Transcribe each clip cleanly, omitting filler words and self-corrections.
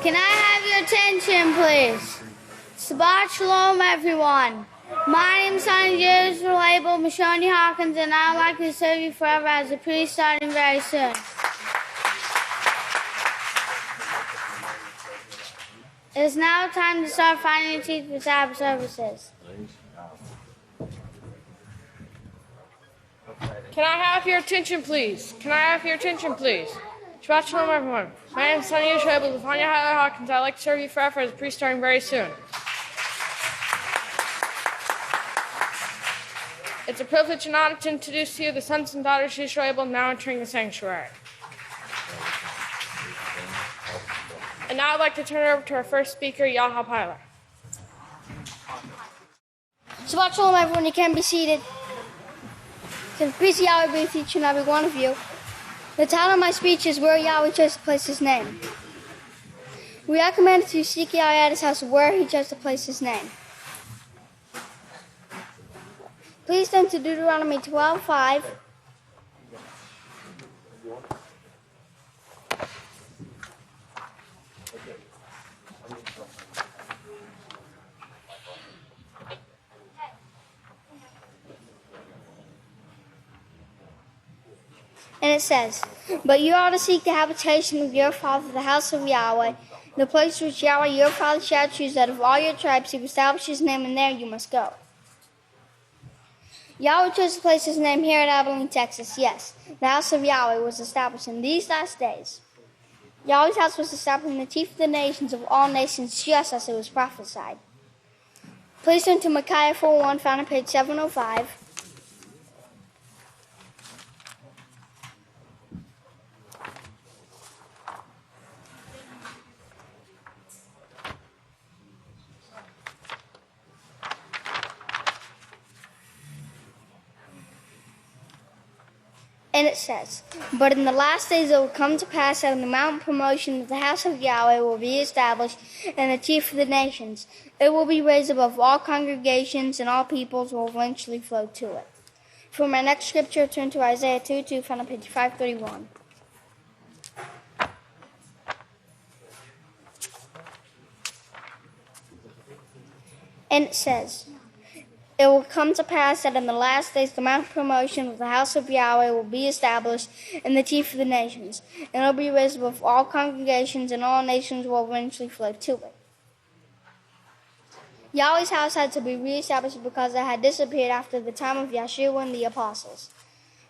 Can I have your attention, please? Sabbath Shalom, everyone. My name is Yisrayl Hawkins, and I'd like to serve you forever as a priest starting very soon. It is now time to start finding your teeth for Sabbath services. Can I have your attention, please? Shabbat Shalom, everyone. My name is Yisrayl Hawkins. I'd like to serve you forever as a priest starting very soon. It's a privilege and honor to introduce to you the sons and daughters of Yisrael now entering the sanctuary. And now I'd like to turn it over to our first speaker, Yahaqob. Shabbat Shalom, everyone. You can be seated. Can peace of Yahweh be with each and every one of you. The title of my speech is Where Yahweh Chose to Place His Name. We are commanded to seek Yahweh at His house where He chose to place His name. Please turn to Deuteronomy 12:5. And it says, "But you are to seek the habitation of your father, the house of Yahweh, the place which Yahweh your father shall choose out of all your tribes to establish His name, and there you must go." Yahweh chose to place His name here at Abilene, Texas. Yes, the house of Yahweh was established in these last days. Yahweh's house was established in the chief of the nations of all nations, just as it was prophesied. Please turn to Micaiah 4:1, found on page 705. And it says, "But in the last days it will come to pass that in the mountain promotion of the house of Yahweh will be established, and the chief of the nations. It will be raised above all congregations, and all peoples will eventually flow to it." For my next scripture, turn to Isaiah 2:2, found on page 531. And it says, "It will come to pass that in the last days the mount of promotion of the house of Yahweh will be established, and the chief of the nations. And it will be raised above all congregations, and all nations will eventually flow to it." Yahweh's house had to be reestablished because it had disappeared after the time of Yeshua and the apostles.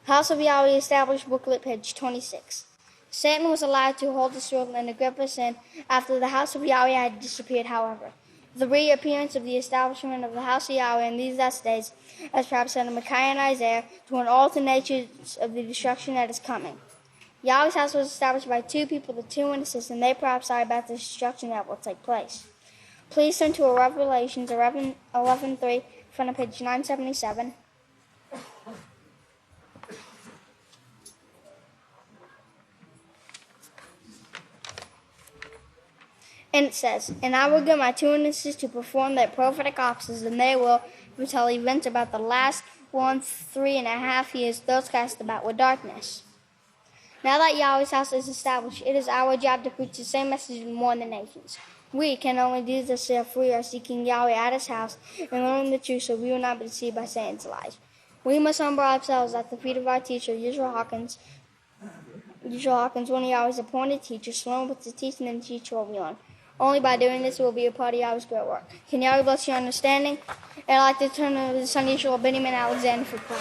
House of Yahweh established booklet, page 26. Satan was allowed to hold his rule in Agrippa sin after the house of Yahweh had disappeared, however. The reappearance of the establishment of the house of Yahweh in these last days, as prophesied in Micaiah and Isaiah, to warn all the nations of the destruction that is coming. Yahweh's house was established by two people, the two witnesses, and they prophesied about the destruction that will take place. Please turn to Revelations 11:3, front of page 977. And it says, "And I will give my two witnesses to perform their prophetic offices, and they will foretell events about the last 3.5 years, those cast about with darkness." Now that Yahweh's house is established, it is our job to preach the same message and warn the nations. We can only do this if we are seeking Yahweh at His house and learning the truth, so we will not be deceived by Satan's lies. We must humble ourselves at the feet of our teacher, Yisrayl Hawkins. One of Yahweh's appointed teachers, Shalom with the teaching and teach what we learn. Only by doing this will be a part of Yahweh's great work. Can Yahweh bless your understanding? And I'd like to turn to the son Yeshua Benjamin Alexander for prayer.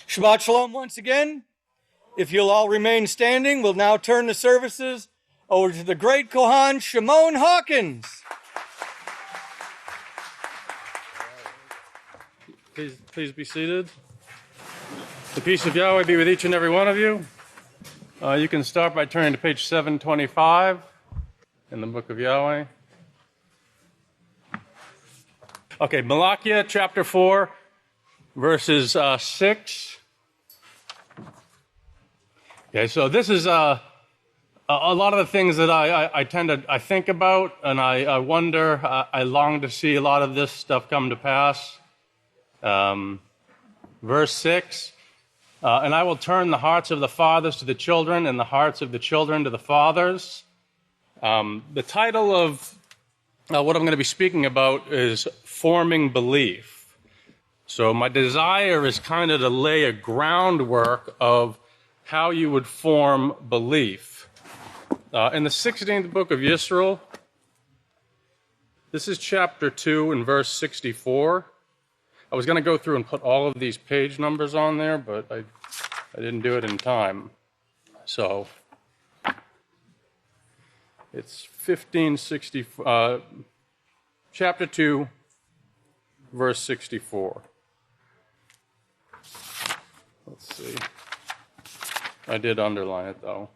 Shabbat Shalom once again. If you'll all remain standing, we'll now turn the services over to the great Kohan Yisrayl Hawkins. Please be seated. The peace of Yahweh be with each and every one of you. You can start by turning to page 725 in the book of Yahweh. Okay, Malachi chapter 4, verses 6. Okay, so this is a lot of the things that I tend to think about, and I wonder, I long to see a lot of this stuff come to pass. Verse 6, and I will turn the hearts of the fathers to the children, and the hearts of the children to the fathers. The title of what I'm going to be speaking about is Forming Belief. So my desire is kind of to lay a groundwork of how you would form belief. In the 16th book of Yisrayl, this is chapter 2 and verse 64. I was going to go through and put all of these page numbers on there, but I didn't do it in time. So it's 1560, chapter 2, verse 64. Let's see. I did underline it, though.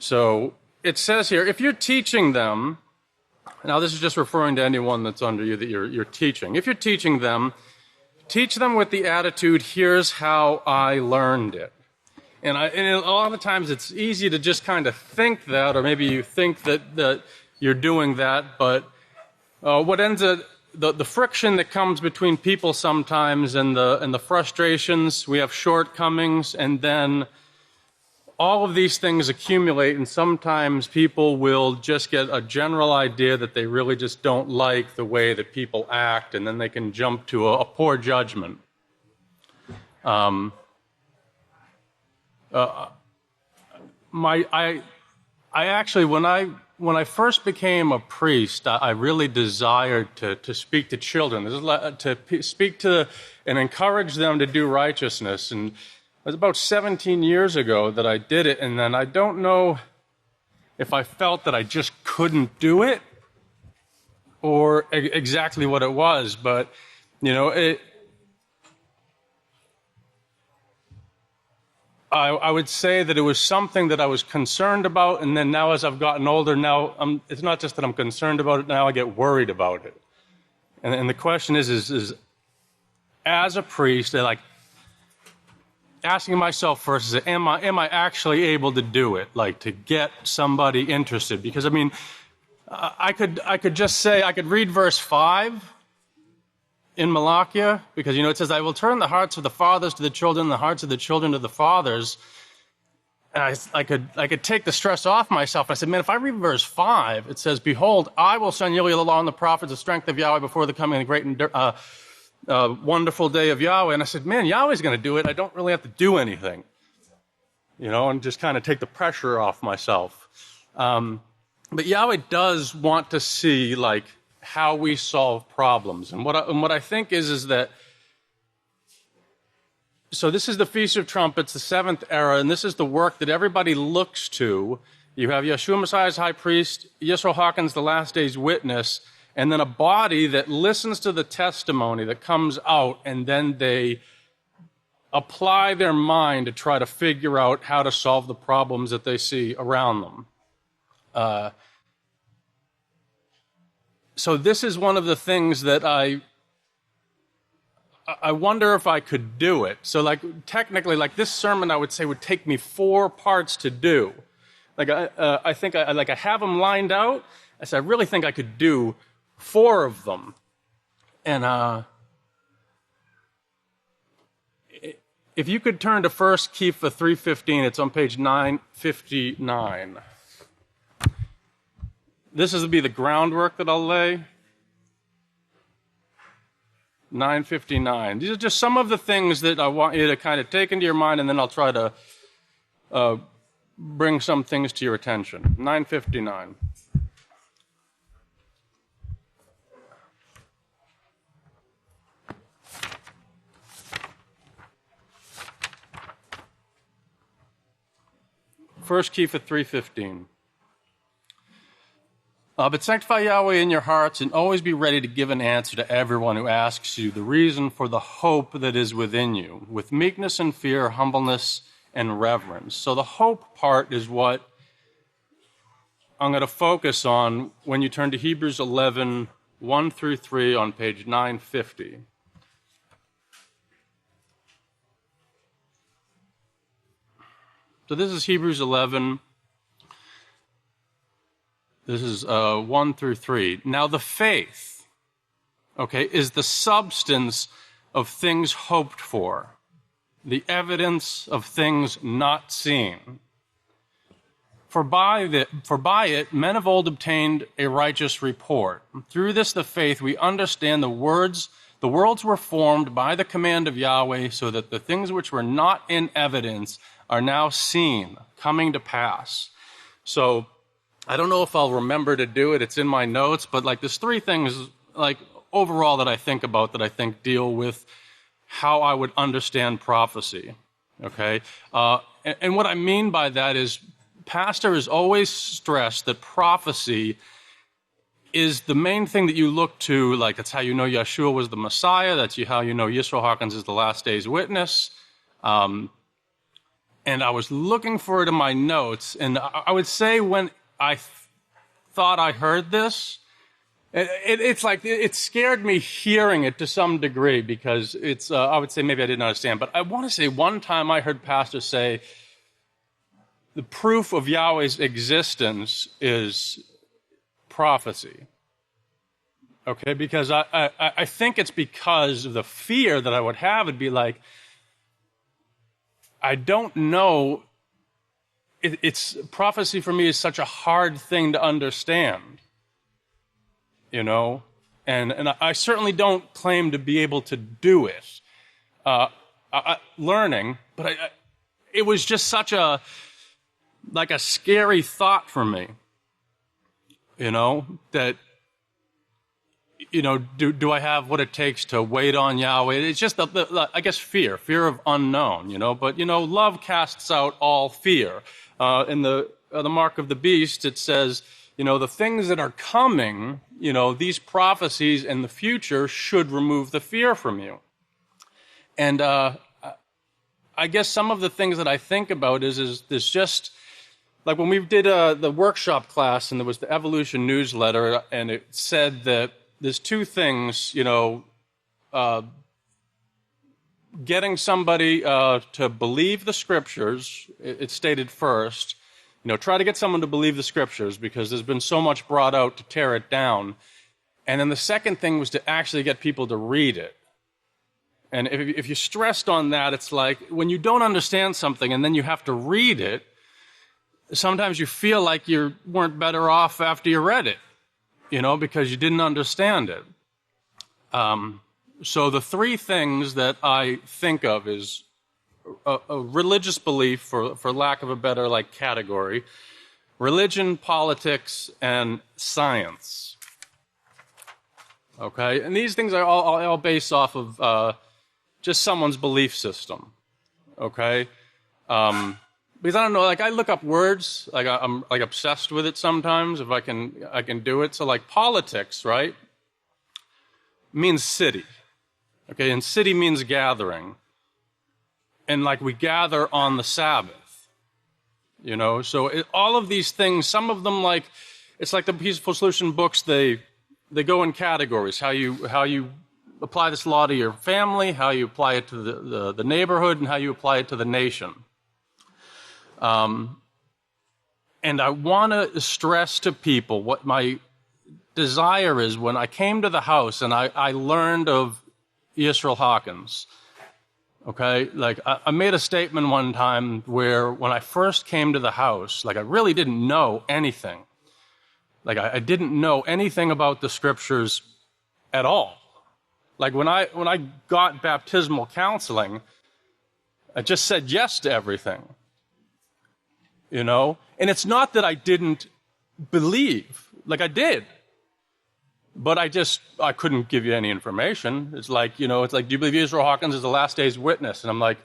So it says here, if you're teaching them, now this is just referring to anyone that's under you that you're teaching. If you're teaching them, teach them with the attitude, here's how I learned it. And a lot of times it's easy to just kind of think that, or maybe you think that you're doing that, but what ends up, the friction that comes between people sometimes and the frustrations, we have shortcomings, and then all of these things accumulate, and sometimes people will just get a general idea that they really just don't like the way that people act, and then they can jump to a poor judgment. I actually, when I first became a priest, I really desired to speak to children, to speak to and encourage them to do righteousness. And it was about 17 years ago that I did it, and then I don't know if I felt that I just couldn't do it or exactly what it was, but, you know, I would say that it was something that I was concerned about, and then now as I've gotten older, now it's not just that I'm concerned about it, now I get worried about it. And the question is as a priest, like asking myself first, is am I actually able to do it, like to get somebody interested? Because I mean, I could just say, I could read verse 5 in Malachi, because, you know, it says, I will turn the hearts of the fathers to the children, the hearts of the children to the fathers. And I could take the stress off myself. I said, man, if I read verse 5, it says, behold, I will send you the law and the prophets, the strength of Yahweh before the coming of the great and wonderful day of Yahweh. And I said, man, Yahweh's going to do it. I don't really have to do anything, you know, and just kind of take the pressure off myself. But Yahweh does want to see, like, how we solve problems. And what I think is that, so this is the Feast of Trumpets, the 7th era, and this is the work that everybody looks to. You have Yeshua Messiah as high priest, Yisrayl Hawkins, the last day's witness, and then a body that listens to the testimony that comes out, and then they apply their mind to try to figure out how to solve the problems that they see around them. So this is one of the things that I wonder if I could do it. So, like, technically, like, this sermon, I would say, would take me 4 parts to do. Like, I think I have them lined out. I said, I really think I could do 4 of them. And if you could turn to 1 Kepha 3:15, it's on page 959. This is to be the groundwork that I'll lay. 959. These are just some of the things that I want you to kind of take into your mind, and then I'll try to bring some things to your attention. 959. 1 Kepha 3:15. But sanctify Yahweh in your hearts and always be ready to give an answer to everyone who asks you the reason for the hope that is within you, with meekness and fear, humbleness and reverence. So the hope part is what I'm going to focus on when you turn to Hebrews 11, 1 through 3 on page 950. So this is Hebrews 11. This is 1 through 3. Now the faith, okay, is the substance of things hoped for, the evidence of things not seen. For by it men of old obtained a righteous report. Through this, the faith, we understand the worlds were formed by the command of Yahweh, so that the things which were not in evidence are now seen, coming to pass. So I don't know if I'll remember to do it. It's in my notes, but like there's three things like overall that I think about that I think deal with how I would understand prophecy. Okay, and what I mean by that is, Pastor has always stressed that prophecy is the main thing that you look to. Like that's how you know Yeshua was the Messiah. That's how you know Yisrayl Hawkins is the last day's witness. And I was looking for it in my notes, and I would say when I thought I heard this, it's like it scared me hearing it to some degree, because it's I would say maybe I didn't understand, but I want to say one time I heard Pastor say the proof of Yahweh's existence is prophecy. Okay, because I think it's because of the fear that I would have. It'd be like, I don't know. It's prophecy for me is such a hard thing to understand, you know, and I certainly don't claim to be able to do it. Learning, but it was just such a scary thought for me, you know, that, you know, do I have what it takes to wait on Yahweh? It's just, I guess, fear of unknown, you know. But, you know, love casts out all fear. In the mark of the beast, it says, you know, the things that are coming, you know, these prophecies in the future should remove the fear from you. And I guess some of the things that I think about is there's just, like when we did the workshop class and there was the evolution newsletter, and it said that there's two things, you know, getting somebody to believe the scriptures. It stated first, you know, try to get someone to believe the scriptures, because there's been so much brought out to tear it down. And then the second thing was to actually get people to read it. And if you stressed on that, it's like when you don't understand something and then you have to read it, sometimes you feel like you weren't better off after you read it, you know, because you didn't understand it. So the three things that I think of is a religious belief, for lack of a better category, religion, politics, and science. Okay, and these things are all based off of just someone's belief system. Okay, because I don't know, I look up words, I'm obsessed with it sometimes. If I can do it. So politics, right, means city. Okay, and city means gathering. And we gather on the Sabbath, you know. So all of these things, some of them it's like the Peaceful Solution books. They go in categories. How you apply this law to your family, how you apply it to the neighborhood, and how you apply it to the nation. And I want to stress to people what my desire is. When I came to the house and I learned of Yisrayl Hawkins, okay, I made a statement one time where when I first came to the house, I really didn't know anything. I didn't know anything about the scriptures at all. When I got baptismal counseling, I just said yes to everything, you know? And it's not that I didn't believe, I did. But I couldn't give you any information. It's do you believe Yisrayl Hawkins is the last day's witness? And I'm like,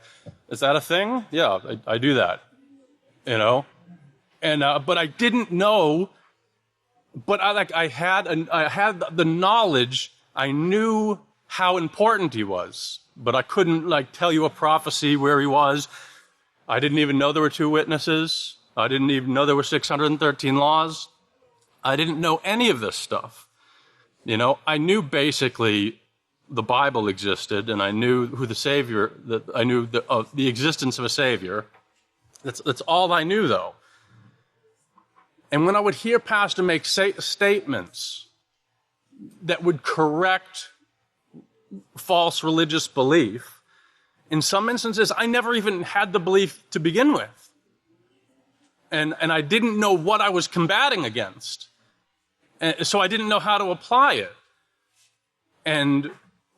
is that a thing? Yeah, I do that, you know? But I didn't know. But I had the knowledge. I knew how important he was, but I couldn't tell you a prophecy where he was. I didn't even know there were 2 witnesses. I didn't even know there were 613 laws. I didn't know any of this stuff. I knew basically the Bible existed, and I knew who the Savior, that I knew the existence of a Savior. That's all I knew, though. And when I would hear Pastor make statements that would correct false religious belief, in some instances, I never even had the belief to begin with. And I didn't know what I was combating against. And so I didn't know how to apply it. And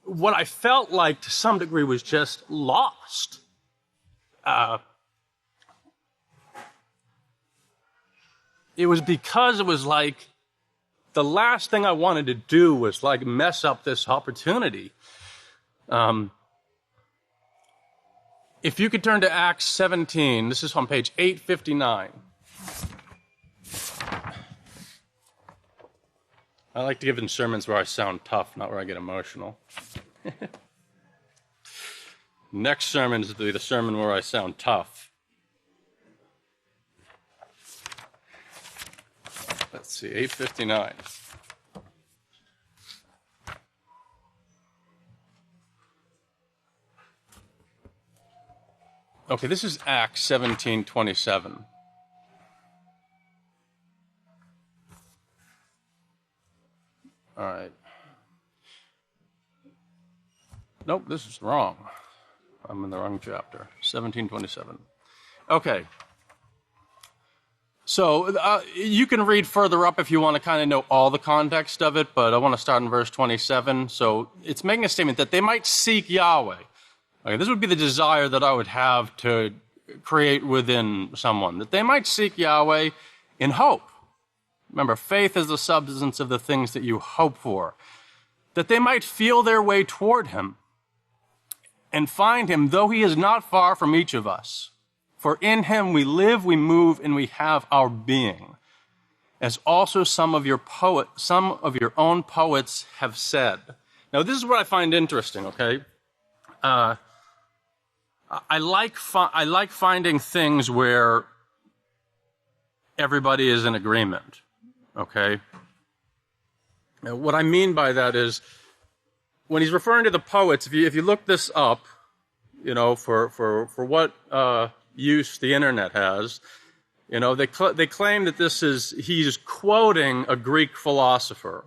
what I felt like to some degree was just lost. It was because it was like the last thing I wanted to do was mess up this opportunity. If you could turn to Acts 17, this is on page 859. I like to give in sermons where I sound tough, not where I get emotional. Next sermon is to be the sermon where I sound tough. Let's see, 859. Okay, this is Acts 17:27. All right. Nope, this is wrong. I'm in the wrong chapter. 17:27. Okay. So you can read further up if you want to kind of know all the context of it, but I want to start in verse 27. So it's making a statement that they might seek Yahweh. Okay, this would be the desire that I would have to create within someone, that they might seek Yahweh in hope. Remember, faith is the substance of the things that you hope for. That they might feel their way toward him and find him, though he is not far from each of us. For in him we live, we move, and we have our being. As also some of your own poets have said. Now, this is what I find interesting, okay? I like finding things where everybody is in agreement, okay? Now, what I mean by that is, when he's referring to the poets, if you look this up, for what use the internet has, they claim that he's quoting a Greek philosopher,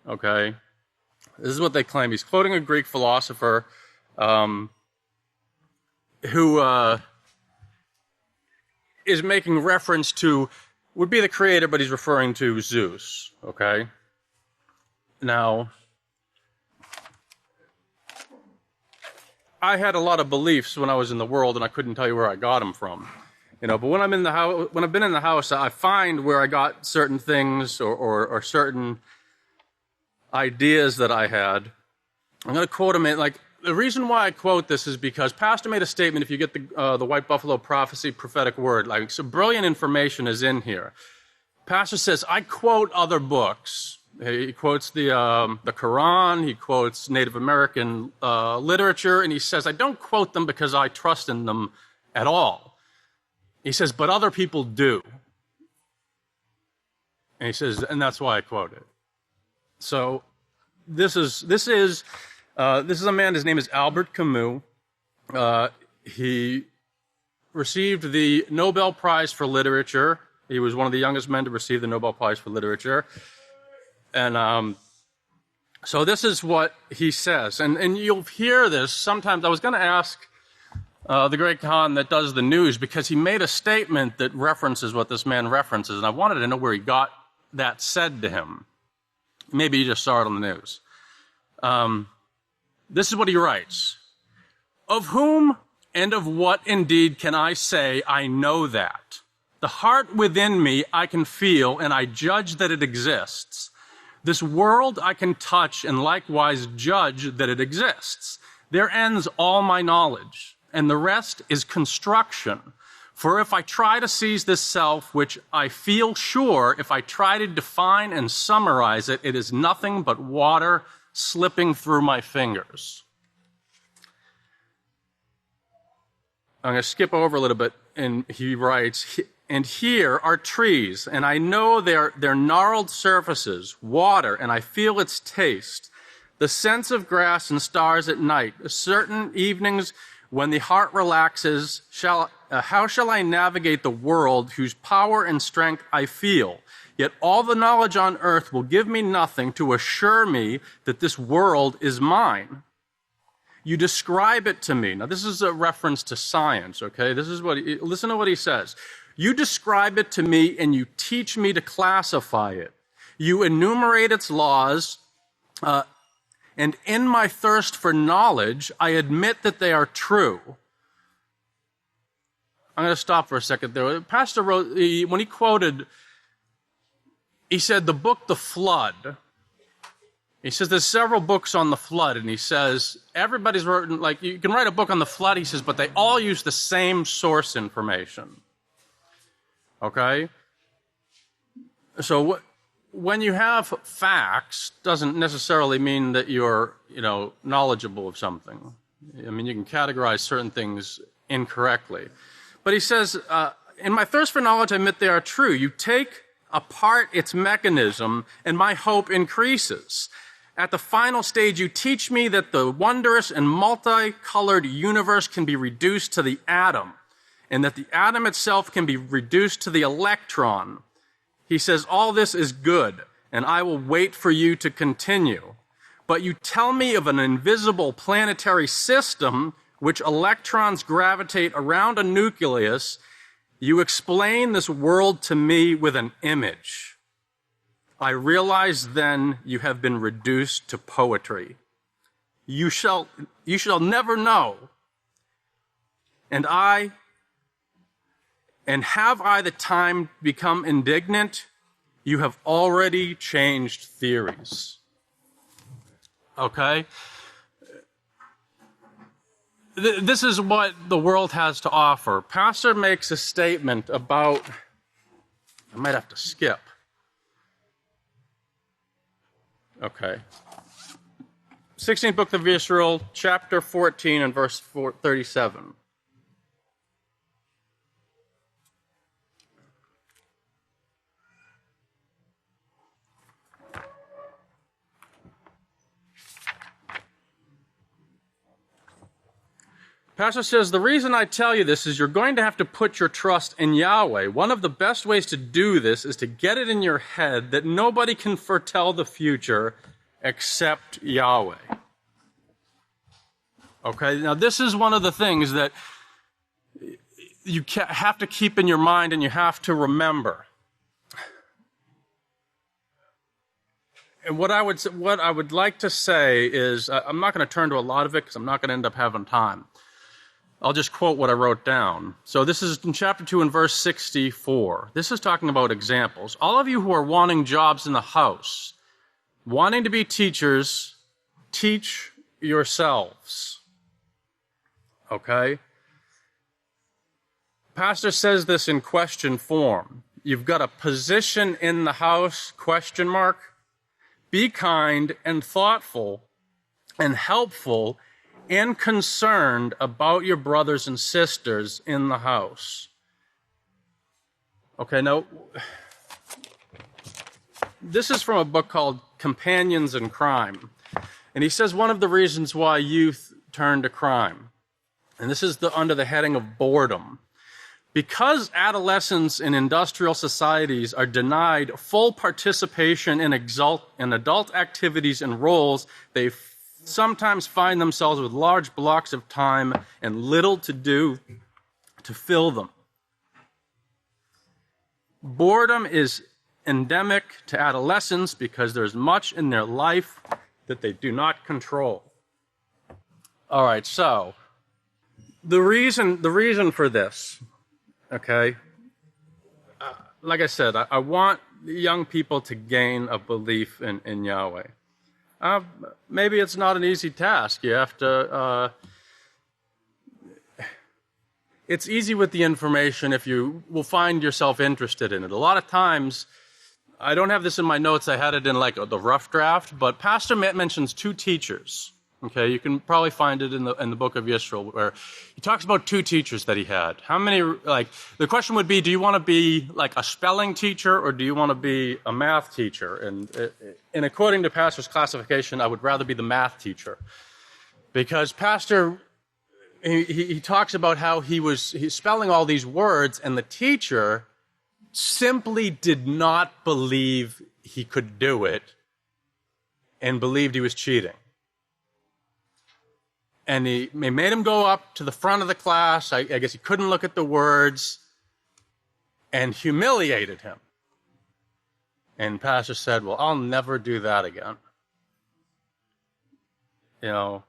okay? This is what they claim. He's quoting a Greek philosopher, who is making reference to, would be the creator, but he's referring to Zeus, okay? Now, I had a lot of beliefs when I was in the world, and I couldn't tell you where I got them from. But when I'm in the house, when I've been in the house, I find where I got certain things or certain ideas that I had. I'm going to quote him the reason why I quote this is because Pastor made a statement, if you get the White Buffalo Prophecy prophetic word, some brilliant information is in here. Pastor says, I quote other books. He quotes the Quran, he quotes Native American literature, and he says, I don't quote them because I trust in them at all. He says, but other people do. And he says, and that's why I quote it. So this is a man, his name is Albert Camus. He received the Nobel Prize for Literature. He was one of the youngest men to receive the Nobel Prize for Literature. And so this is what he says. And you'll hear this sometimes. I was going to ask the great Khan that does the news, because he made a statement that references what this man references, and I wanted to know where he got that said to him. Maybe you just saw it on the news. This is what he writes. Of whom and of what indeed can I say I know that? The heart within me I can feel, and I judge that it exists. This world I can touch and likewise judge that it exists. There ends all my knowledge, and the rest is construction. For if I try to seize this self, which I feel sure, if I try to define and summarize it, it is nothing but water slipping through my fingers. I'm going to skip over a little bit, and he writes, and here are trees, and I know their gnarled surfaces, water, and I feel its taste, the sense of grass and stars at night, certain evenings when the heart relaxes, how shall I navigate the world whose power and strength I feel? Yet all the knowledge on earth will give me nothing to assure me that this world is mine. You describe it to me. Now, this is a reference to science, okay? Listen to what he says. You describe it to me and you teach me to classify it. You enumerate its laws, and in my thirst for knowledge, I admit that they are true. I'm going to stop for a second there. Pastor wrote, when he quoted, he said the book, The Flood. He says there's several books on the flood, and he says everybody's written, like you can write a book on the flood, he says, but they all use the same source information. Okay? So when you have facts, doesn't necessarily mean that you're, knowledgeable of something. I mean, you can categorize certain things incorrectly. But he says, in my thirst for knowledge, I admit they are true. You take apart its mechanism, and my hope increases. At the final stage, you teach me that the wondrous and multicolored universe can be reduced to the atom, and that the atom itself can be reduced to the electron. He says, all this is good, and I will wait for you to continue. But you tell me of an invisible planetary system which electrons gravitate around a nucleus. You explain this world to me with an image. I realize then you have been reduced to poetry. You shall never know. And have I the time become indignant? You have already changed theories. Okay? This is what the world has to offer. Pastor makes a statement about, I might have to skip. Okay. 16th book of Yisrayl, chapter 14 and verse 37. Pastor says, the reason I tell you this is you're going to have to put your trust in Yahweh. One of the best ways to do this is to get it in your head that nobody can foretell the future except Yahweh. Okay, now this is one of the things that you have to keep in your mind and you have to remember. And what I would like to say is, I'm not going to turn to a lot of it because I'm not going to end up having time. I'll just quote what I wrote down. So this is in chapter 2 and verse 64. This is talking about examples. All of you who are wanting jobs in the house, wanting to be teachers, teach yourselves. Okay? Pastor says this in question form. You've got a position in the house, question mark. Be kind and thoughtful and helpful and concerned about your brothers and sisters in the house. Okay, now, this is from a book called Companions in Crime. And he says one of the reasons why youth turn to crime, and this is under the heading of boredom. Because adolescents in industrial societies are denied full participation in adult activities and roles, they sometimes find themselves with large blocks of time and little to do to fill them. Boredom is endemic to adolescents because there's much in their life that they do not control. All right, so the reason for this, okay, like I said, I want young people to gain a belief in Yahweh. Maybe it's not an easy task. You have to, it's easy with the information if you will find yourself interested in it. A lot of times, I don't have this in my notes, I had it in like the rough draft, but Pastor mentions two teachers. Okay, you can probably find it in the book of Yisrayl, where he talks about two teachers that he had. How many, like, the question would be, do you want to be like a spelling teacher or do you want to be a math teacher? And according to Pastor's classification, I would rather be the math teacher. Because Pastor, he talks about how he's spelling all these words, and the teacher simply did not believe he could do it and believed he was cheating. And he made him go up to the front of the class. I guess he couldn't look at the words, and humiliated him. And Pastor said, well, I'll never do that again. You know,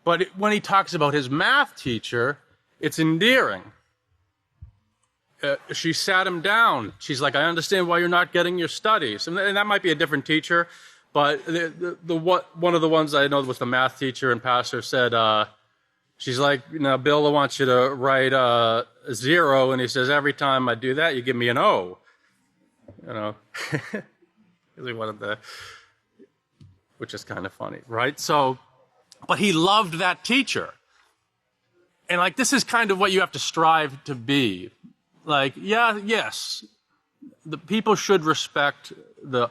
but when he talks about his math teacher, it's endearing. She sat him down. She's like, I understand why you're not getting your studies. And that might be a different teacher. But one of the ones I know was the math teacher, and Pastor said, she's like, you know, Bill, I want you to write a 0, and he says, every time I do that, you give me an O. You know, really wanted the, which is kind of funny, right? So, but he loved that teacher. And like, this is kind of what you have to strive to be. Like, yes, the people should respect the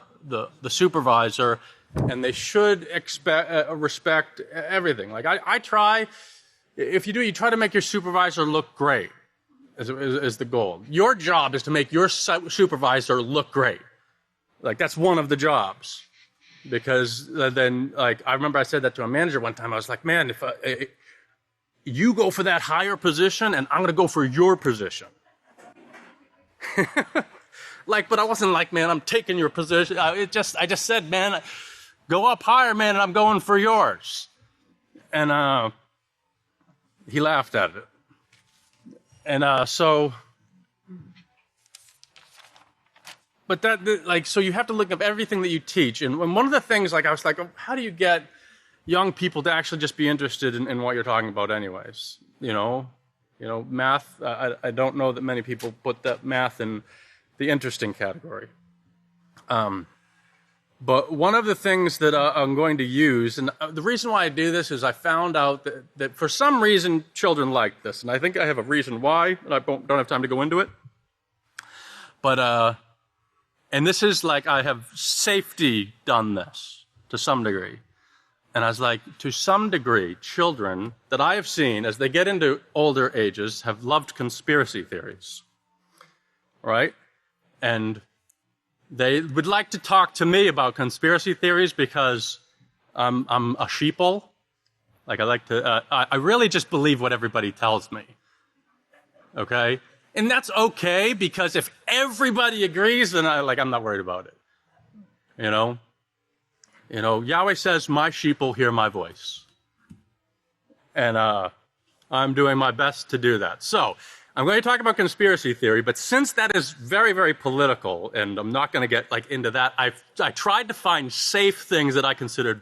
supervisor, and they should respect everything. Like I try, if you do, you try to make your supervisor look great is the goal. Your job is to make your supervisor look great. Like that's one of the jobs, because then, like, I remember I said that to a manager one time. I was like, man, if you go for that higher position, and I'm going to go for your position. Like, but I wasn't like, man, I'm taking your position. I just said, man, go up higher, man, and I'm going for yours. And he laughed at it. And so, but so you have to look up everything that you teach. And one of the things, like, I was like, how do you get young people to actually just be interested in what you're talking about anyways? You know, math, I don't know that many people put that math in the interesting category. But one of the things that I'm going to use, and the reason why I do this is I found out that for some reason children like this, and I think I have a reason why, and I don't have time to go into it. But, and this is like, I have safety done this to some degree. And I was like, to some degree, children that I have seen as they get into older ages have loved conspiracy theories, right? And they would like to talk to me about conspiracy theories because I'm a sheeple. Like, I like to, I really just believe what everybody tells me, okay? And that's okay, because if everybody agrees, then I'm not worried about it, you know? You know, Yahweh says, my sheep will hear my voice. And I'm doing my best to do that. So, I'm going to talk about conspiracy theory, but since that is very, very political, and I'm not going to get into that, I tried to find safe things that I considered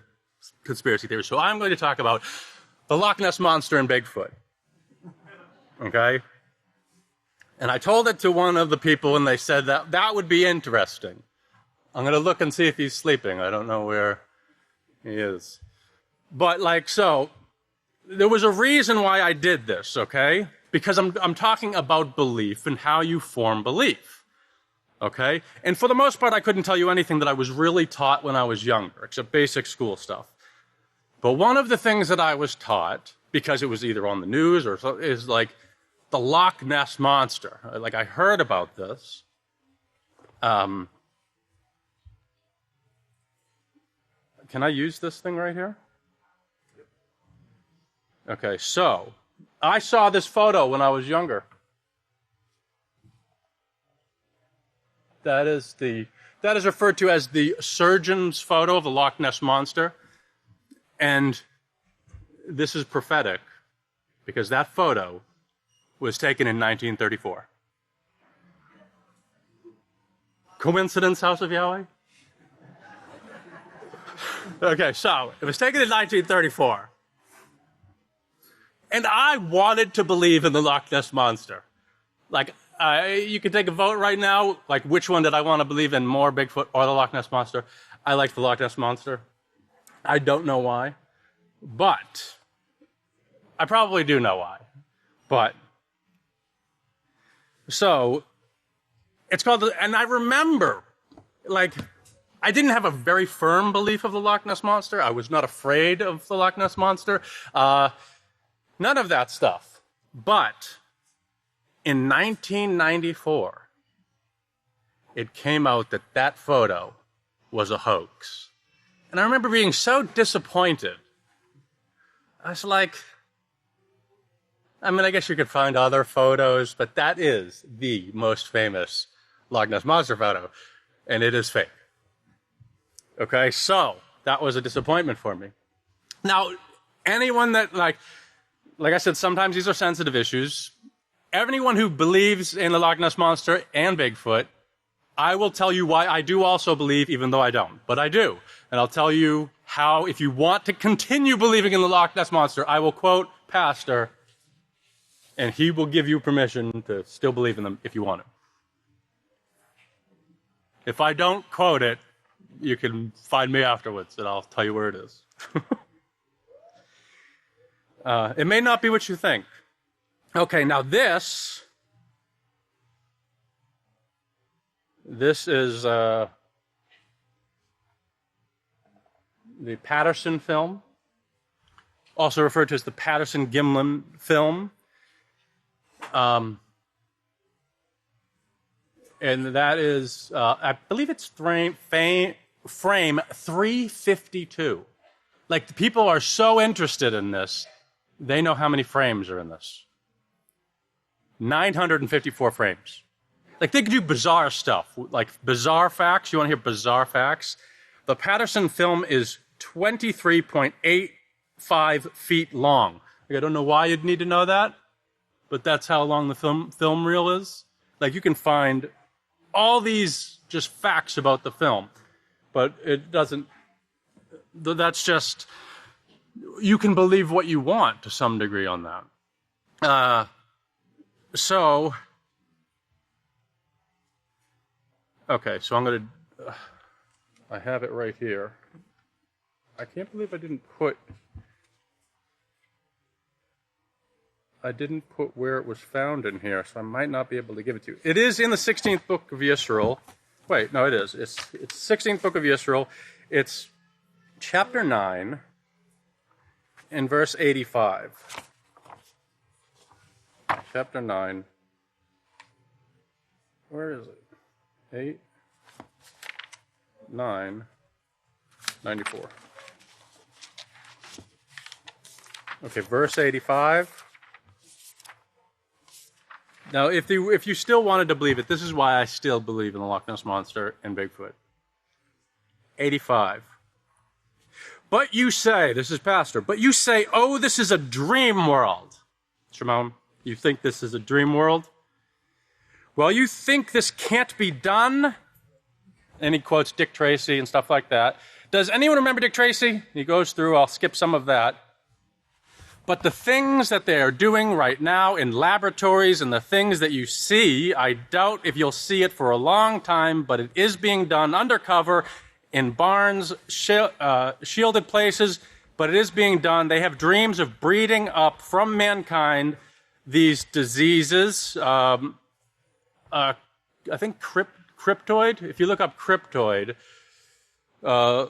conspiracy theories. So I'm going to talk about the Loch Ness Monster and Bigfoot. Okay? And I told it to one of the people, and they said that would be interesting. I'm going to look and see if he's sleeping. I don't know where he is. But so, there was a reason why I did this, okay? Because I'm talking about belief and how you form belief, okay? And for the most part, I couldn't tell you anything that I was really taught when I was younger, except basic school stuff. But one of the things that I was taught, because it was either on the news or so, is like the Loch Ness Monster. Like, I heard about this. Can I use this thing right here? Okay, so I saw this photo when I was younger. That is referred to as the surgeon's photo of the Loch Ness Monster. And this is prophetic, because that photo was taken in 1934. Coincidence, House of Yahweh? Okay, so it was taken in 1934. And I wanted to believe in the Loch Ness Monster. Like, you could take a vote right now, like, which one did I want to believe in more, Bigfoot or the Loch Ness Monster? I like the Loch Ness Monster. I don't know why, but I probably do know why. But, so, it's called, and I remember, like, I didn't have a very firm belief of the Loch Ness Monster. I was not afraid of the Loch Ness Monster. None of that stuff. But in 1994, it came out that that photo was a hoax. And I remember being so disappointed. I was like, I mean, I guess you could find other photos, but that is the most famous Loch Ness Monster photo, and it is fake. Okay, so that was a disappointment for me. Now, anyone that, like I said, sometimes these are sensitive issues. Anyone who believes in the Loch Ness Monster and Bigfoot, I will tell you why I do also believe, even though I don't, but I do. And I'll tell you how, if you want to continue believing in the Loch Ness Monster, I will quote Pastor, and he will give you permission to still believe in them if you want it. If I don't quote it, you can find me afterwards, and I'll tell you where it is. It may not be what you think. Okay, now this is the Patterson film, also referred to as the Patterson-Gimlin film. And that is, I believe it's frame 352. Like, the people are so interested in this, they know how many frames are in this. 954 frames. Like, they could do bizarre stuff, like bizarre facts. You want to hear bizarre facts? The Patterson film is 23.85 feet long. Like, I don't know why you'd need to know that, but that's how long the film reel is. Like, you can find all these just facts about the film, but it doesn't, that's just, you can believe what you want to some degree on that. Okay, so I'm going to, I have it right here. I can't believe I didn't put where it was found in here, so I might not be able to give it to you. It is in the 16th book of Yisrayl. Wait, no, it is. It's 16th book of Yisrayl. It's chapter 9 and verse 85. Chapter 9. Where is it? 8, 9, 94. Okay, verse 85. Now, if you still wanted to believe it, this is why I still believe in the Loch Ness Monster and Bigfoot. 85. But you say, this is Pastor, but you say, oh, this is a dream world. Shimon, you think this is a dream world? Well, you think this can't be done? And he quotes Dick Tracy and stuff like that. Does anyone remember Dick Tracy? He goes through, I'll skip some of that. But the things that they are doing right now in laboratories and the things that you see, I doubt if you'll see it for a long time, but it is being done undercover in barns, shielded places, but it is being done. They have dreams of breeding up from mankind these diseases. I think cryptoid, if you look up cryptoid, the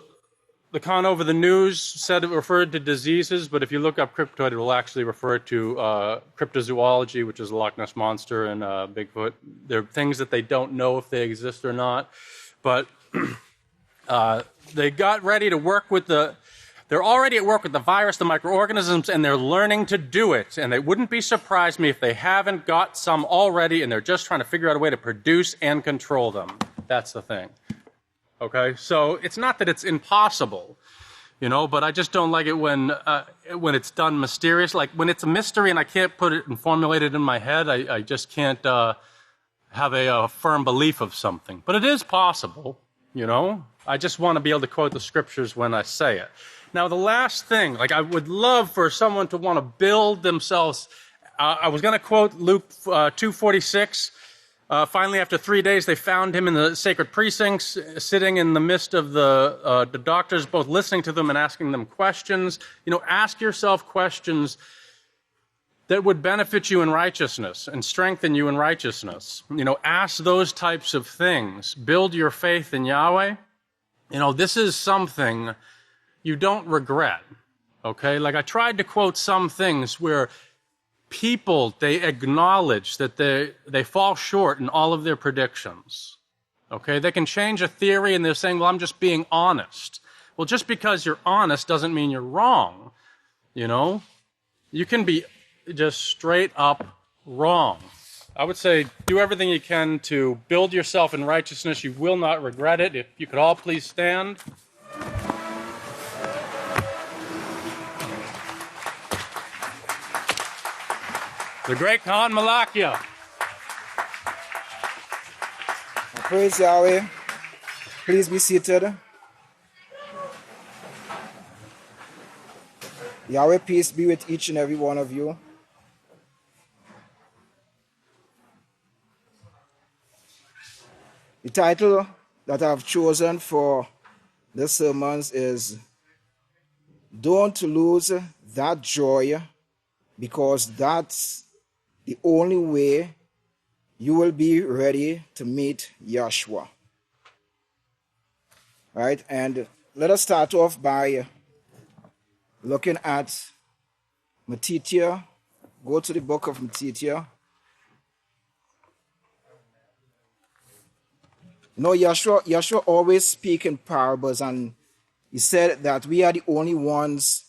con over the news said it referred to diseases, but if you look up cryptoid, it will actually refer to cryptozoology, which is the Loch Ness Monster and Bigfoot. They're things that they don't know if they exist or not. But they got ready to work with they're already at work with the virus, the microorganisms, and they're learning to do it. And it wouldn't be surprised me if they haven't got some already, and they're just trying to figure out a way to produce and control them. That's the thing. Okay, so it's not that it's impossible, but I just don't like it when it's done mysterious. Like when it's a mystery and I can't put it and formulate it in my head, I just can't have a firm belief of something. But it is possible, I just want to be able to quote the scriptures when I say it. Now, the last thing, like I would love for someone to want to build themselves. I was going to quote Luke 2:46. Finally, after 3 days, they found him in the sacred precincts, sitting in the midst of the doctors, both listening to them and asking them questions. Ask yourself questions that would benefit you in righteousness and strengthen you in righteousness. Ask those types of things. Build your faith in Yahweh. This is something you don't regret, okay? Like I tried to quote some things where people, they acknowledge that they fall short in all of their predictions, okay? They can change a theory and they're saying, well, I'm just being honest. Well, just because you're honest doesn't mean you're wrong, You can be just straight up wrong. I would say do everything you can to build yourself in righteousness. You will not regret it. If you could all please stand. The great Khan Malakia. Praise Yahweh. Please be seated. Yahweh, peace be with each and every one of you. The title that I've chosen for this sermon is Don't Lose That Joy, because that's the only way you will be ready to meet Yahshua. Right? And let us start off by looking at Matthew. Go to the book of Matthew. Yahshua always speaks in parables, and he said that we are the only ones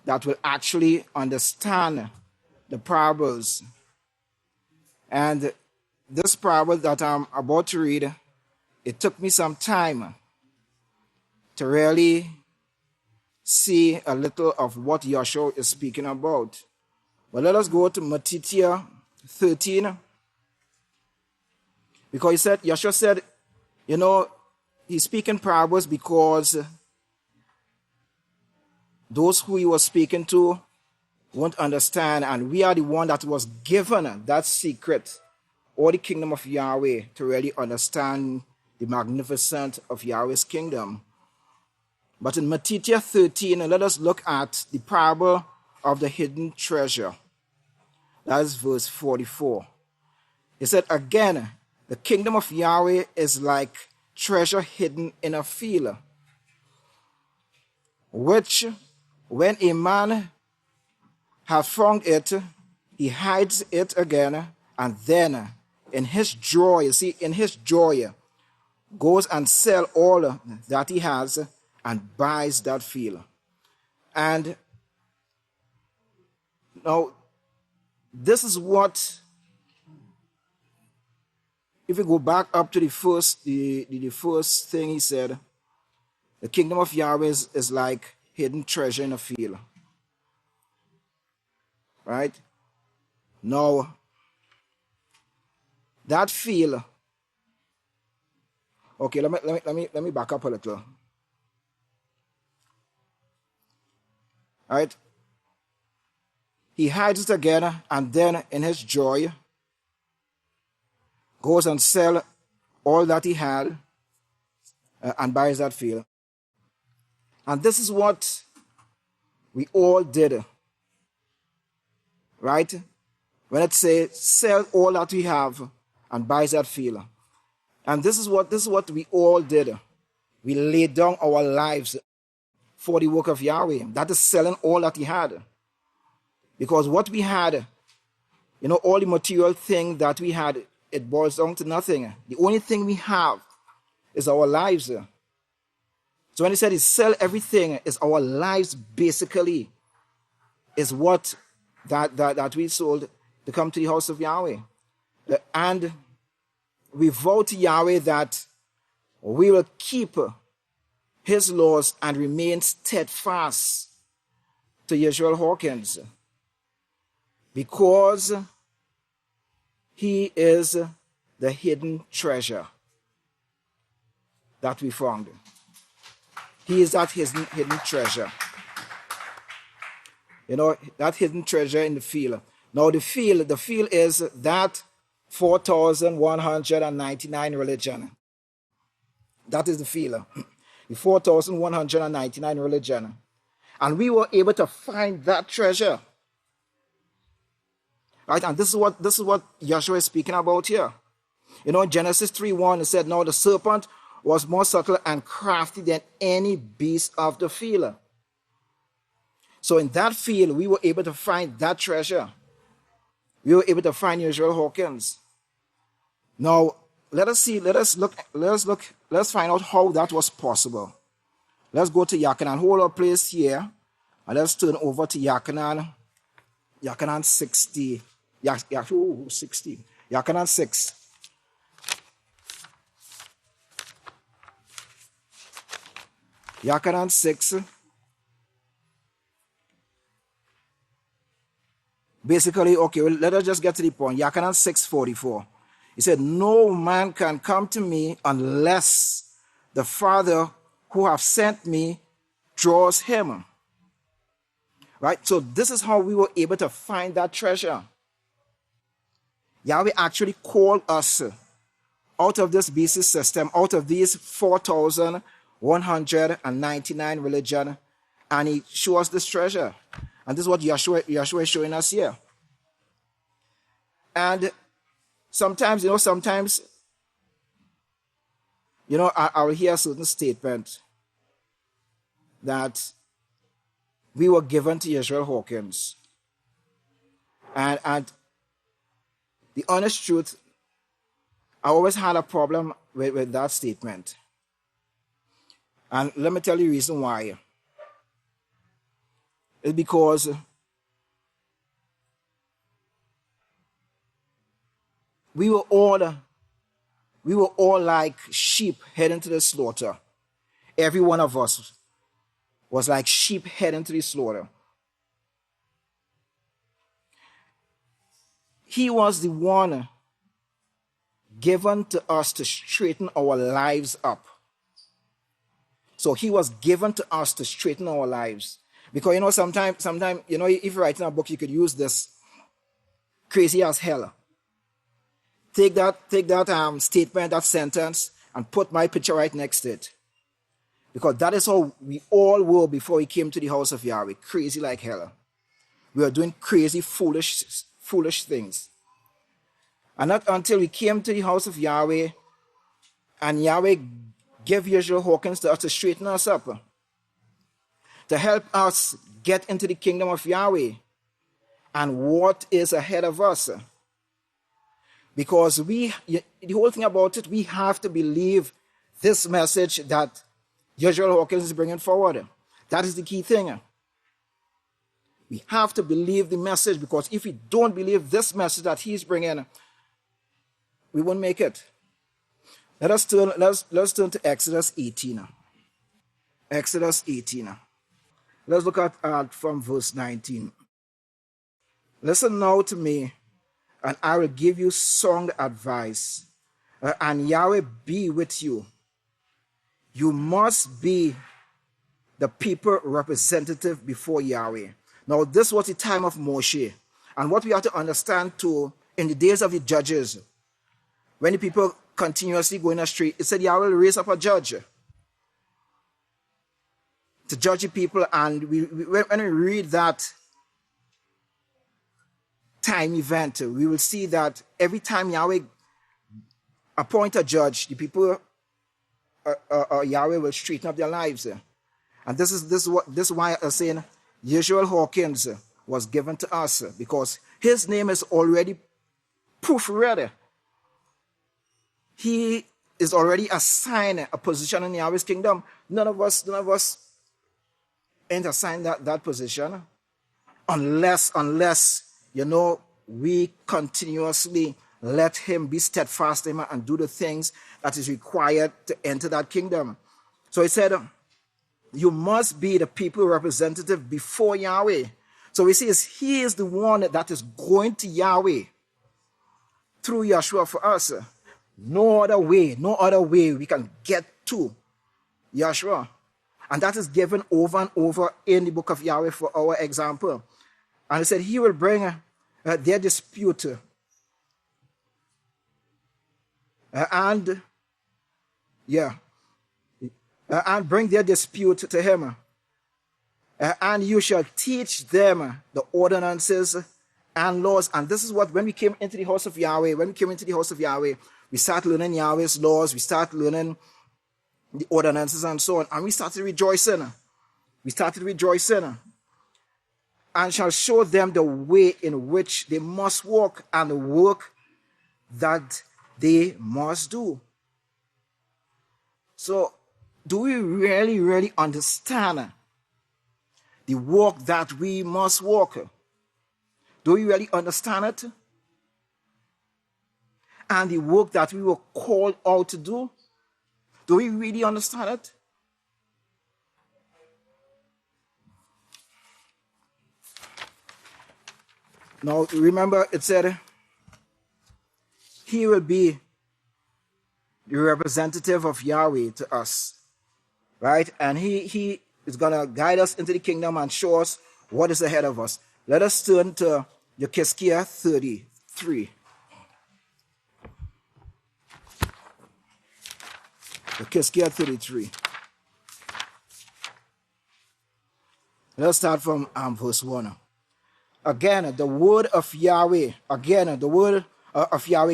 that will actually understand the parables. And this parable that I'm about to read, it took me some time to really see a little of what Yahshua is speaking about. But let us go to Matthew 13, because Yahshua said, he's speaking parables because those who he was speaking to won't understand, and we are the one that was given that secret, or the kingdom of Yahweh, to really understand the magnificence of Yahweh's kingdom. But in Matthew 13, let us look at the parable of the hidden treasure. That is verse 44. He said, again, the kingdom of Yahweh is like treasure hidden in a field, which when a man has found it, he hides it again, and then in his joy, goes and sell all that he has and buys that field. And now, this is what, if we go back up to the first thing he said, the kingdom of Yahweh is like hidden treasure in a field. Right? Now, that field. Okay, let me back up a little. All right? He hides it again, and then in his joy, goes and sell all that he had and buys that field. And this is what we all did. Right? When it says, sell all that we have and buys that field. And this is what we all did. We laid down our lives for the work of Yahweh. That is selling all that he had. Because what we had, all the material thing that we had, it boils down to nothing. The only thing we have is our lives. So when he said he sell everything, is our lives basically is what that we sold to come to the house of Yahweh. And we vow to Yahweh that we will keep his laws and remain steadfast to Yisrayl Hawkins, because he is the hidden treasure that we found. He is that hidden treasure. that hidden treasure in the field. Now the field is that 4,199 religion. That is the field. The 4,199 religion. And we were able to find that treasure. Right? And this is what Yahshua is speaking about here. Genesis 3:1, it said, now the serpent was more subtle and crafty than any beast of the field. So in that field, we were able to find that treasure. We were able to find Yisrayl Hawkins. Now, let's find out how that was possible. Let's go to Yakanan. Hold our place here, and let's turn over to Yakanan 60. 60. Yakanan 6. Yakanan 6. Basically, okay, well, let us just get to the point. Yakanan 6:44. He said, no man can come to me unless the Father who have sent me draws him. Right? So this is how we were able to find that treasure. Yahweh actually called us out of this beast system, out of these 4,199 religion, and he showed us this treasure. And this is what Yahshua is showing us here. And sometimes, I will hear a certain statement that we were given to Yisrayl Hawkins. And the honest truth, I always had a problem with that statement. And let me tell you the reason why. It's because we were all like sheep heading to the slaughter. Every one of us was like sheep heading to the slaughter. He was the one given to us to straighten our lives up. So he was given to us to straighten our lives. Because, sometimes, if you're writing a book, you could use this crazy as hell. Take that statement, that sentence, and put my picture right next to it. Because that is how we all were before we came to the house of Yahweh. Crazy like hell. We were doing crazy, foolish things. And not until we came to the house of Yahweh, and Yahweh gave Yisrayl Hawkins to us to straighten us up, to help us get into the kingdom of Yahweh and what is ahead of us. Because the whole thing about it, we have to believe this message that Yisrayl Hawkins is bringing forward. That is the key thing. We have to believe the message, because if we don't believe this message that he's bringing, we won't make it. Let's turn to Exodus 18. Exodus 18. Let's look at from verse 19. Listen now to me, and I will give you sound advice, and Yahweh be with you. You must be the people representative before Yahweh. Now, this was the time of Moshe. And what we have to understand too, in the days of the judges, when the people continuously going astray, it said Yahweh will raise up a judge to judge the people. And when we read that time event, we will see that every time Yahweh appoint a judge, the people Yahweh will straighten up their lives. And this is why I'm saying Yisrayl Hawkins was given to us, because his name is already proofread. He is already assigned a position in Yahweh's kingdom. None of us ain't assigned that position unless we continuously let him be steadfast in him and do the things that is required to enter that kingdom. So he said, you must be the people representative before Yahweh. So we see he is the one that is going to Yahweh through Yahshua for us. No other way we can get to Yahshua. And that is given over and over in the book of Yahweh for our example. And he said he will bring their dispute and bring their dispute to him. And you shall teach them the ordinances and laws. And this is what, when we came into the house of Yahweh, we start learning Yahweh's laws, we start learning the ordinances and so on. And we started rejoicing. And shall show them the way in which they must walk and the work that they must do. So, do we really, really understand the walk that we must walk? Do we really understand it? And the work that we were called out to do? Do we really understand it? Now, remember it said, he will be the representative of Yahweh to us, right? And he is going to guide us into the kingdom and show us what is ahead of us. Let us turn to Yahaqob 33. Yahaqob 33. Let's start from verse 1. Again, the word of Yahweh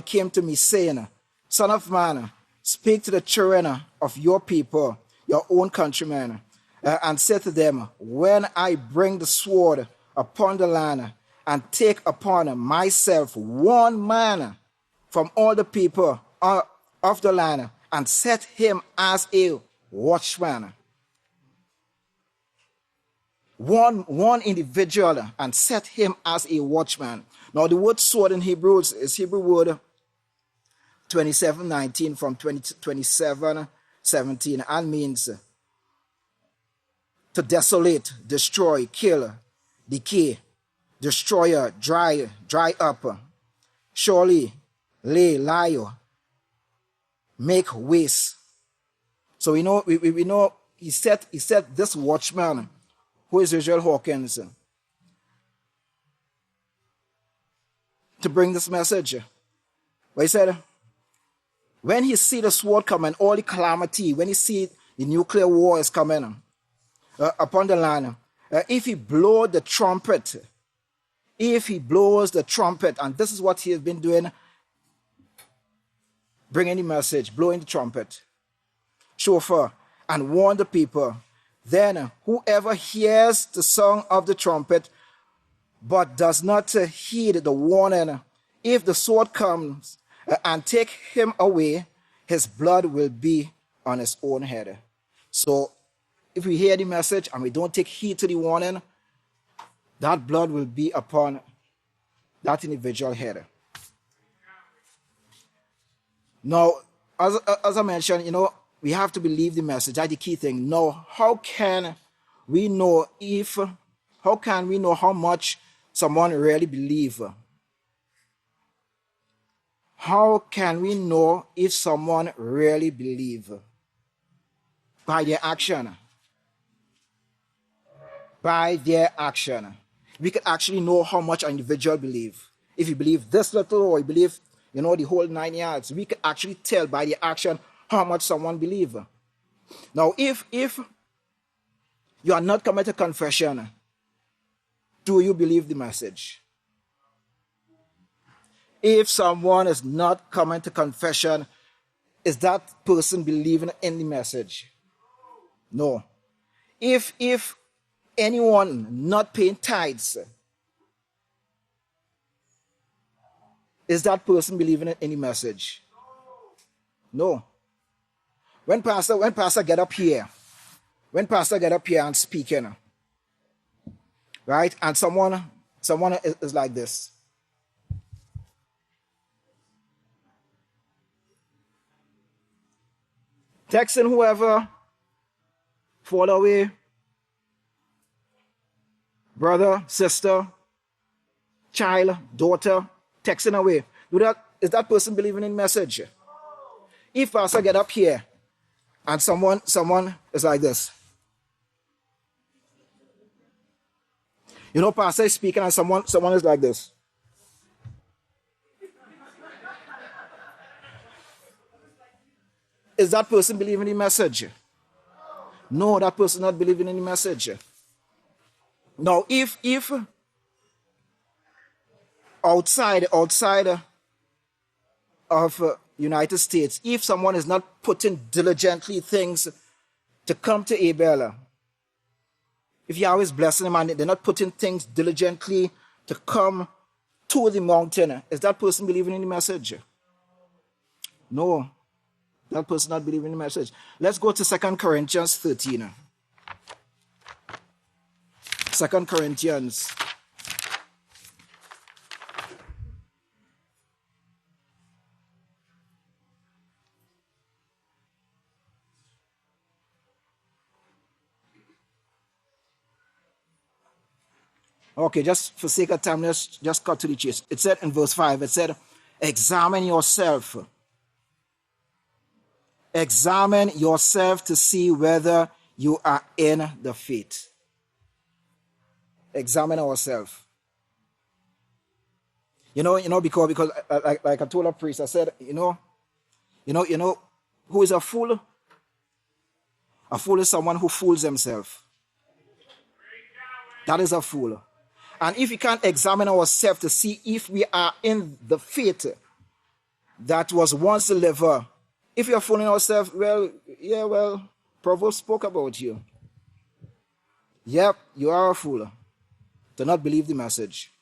came to me, saying, Son of man, speak to the children of your people, your own countrymen, and say to them, when I bring the sword upon the land, and take upon myself one man from all the people of the land, and set him as a watchman. One individual, and set him as a watchman. Now the word sword in Hebrew is Hebrew word 27:19 from 27:17, and means to desolate, destroy, kill, decay, destroyer, dry up, surely, lay, lie, make waste. So we know he set this watchman, who is Yisrayl Hawkins, to bring this message. But he said, when he see the sword coming, all the calamity, when he see the nuclear war is coming upon the land, if he blows the trumpet, and this is what he has been doing, bringing the message, blowing the trumpet, shofar, and warn the people, then whoever hears the song of the trumpet but does not heed the warning, if the sword comes and take him away, his blood will be on his own head. So if we hear the message and we don't take heed to the warning, that blood will be upon that individual head. Now, as I mentioned, we have to believe the message. That's the key thing. Now, how can we know how much someone really believes? How can we know if someone really believes? By their action. By their action. We can actually know how much an individual believes. If you believe this little, or you believe, the whole 9 yards, we can actually tell by the action how much someone believes. Now, if you are not coming to confession, do you believe the message? If someone is not coming to confession, is that person believing in the message? No. If anyone not paying tithes, is that person believing in the message? No. When pastor get up here and speaking, right, and someone is like this. Texting whoever fall away, brother, sister, child, daughter, texting away. Is that person believing in the message? If pastor get up here and someone is like this, You know, pastor is speaking and someone is like this. Is that person believing the message? No, that person not believing in the message. Now, if outside of United States, if someone is not putting diligently things to come to Abel, if Yahweh is blessing them and they're not putting things diligently to come to the mountain, is that person believing in the message? No, that person not believing in the message. Let's go to 2 Corinthians 13. 2 Corinthians. Okay, just for sake of time, let's just cut to the chase. It said in verse 5, it said, examine yourself. Examine yourself to see whether you are in the faith. Examine ourselves. You know, because like I told a priest, I said, you know, who is a fool? A fool is someone who fools himself. That is a fool. And if we can't examine ourselves to see if we are in the faith that was once delivered, if we are fooling ourselves, well, Proverbs spoke about you. Yep, you are a fool. Do not believe the message.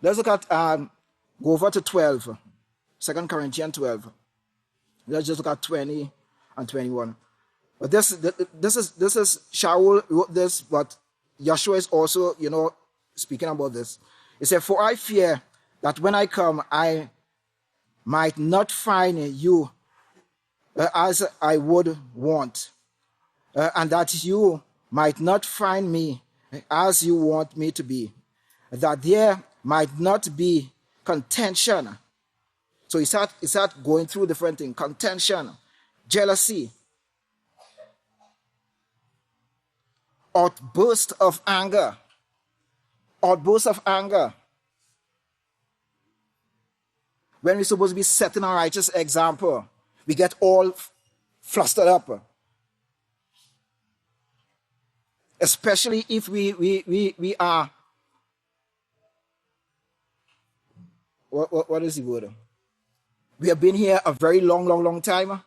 Let's look at, go over to 12, 2 Corinthians 12. Let's just look at 20 and 21. But this is Shaul wrote this, but Yeshua is also, speaking about this. He said, for I fear that when I come, I might not find you as I would want, and that you might not find me as you want me to be, that there might not be contention. So he start going through different things. Contention, jealousy, outburst of anger. Outburst of anger. When we're supposed to be setting a righteous example, we get all flustered up. Especially if we are, what is the word? We have been here a very long time.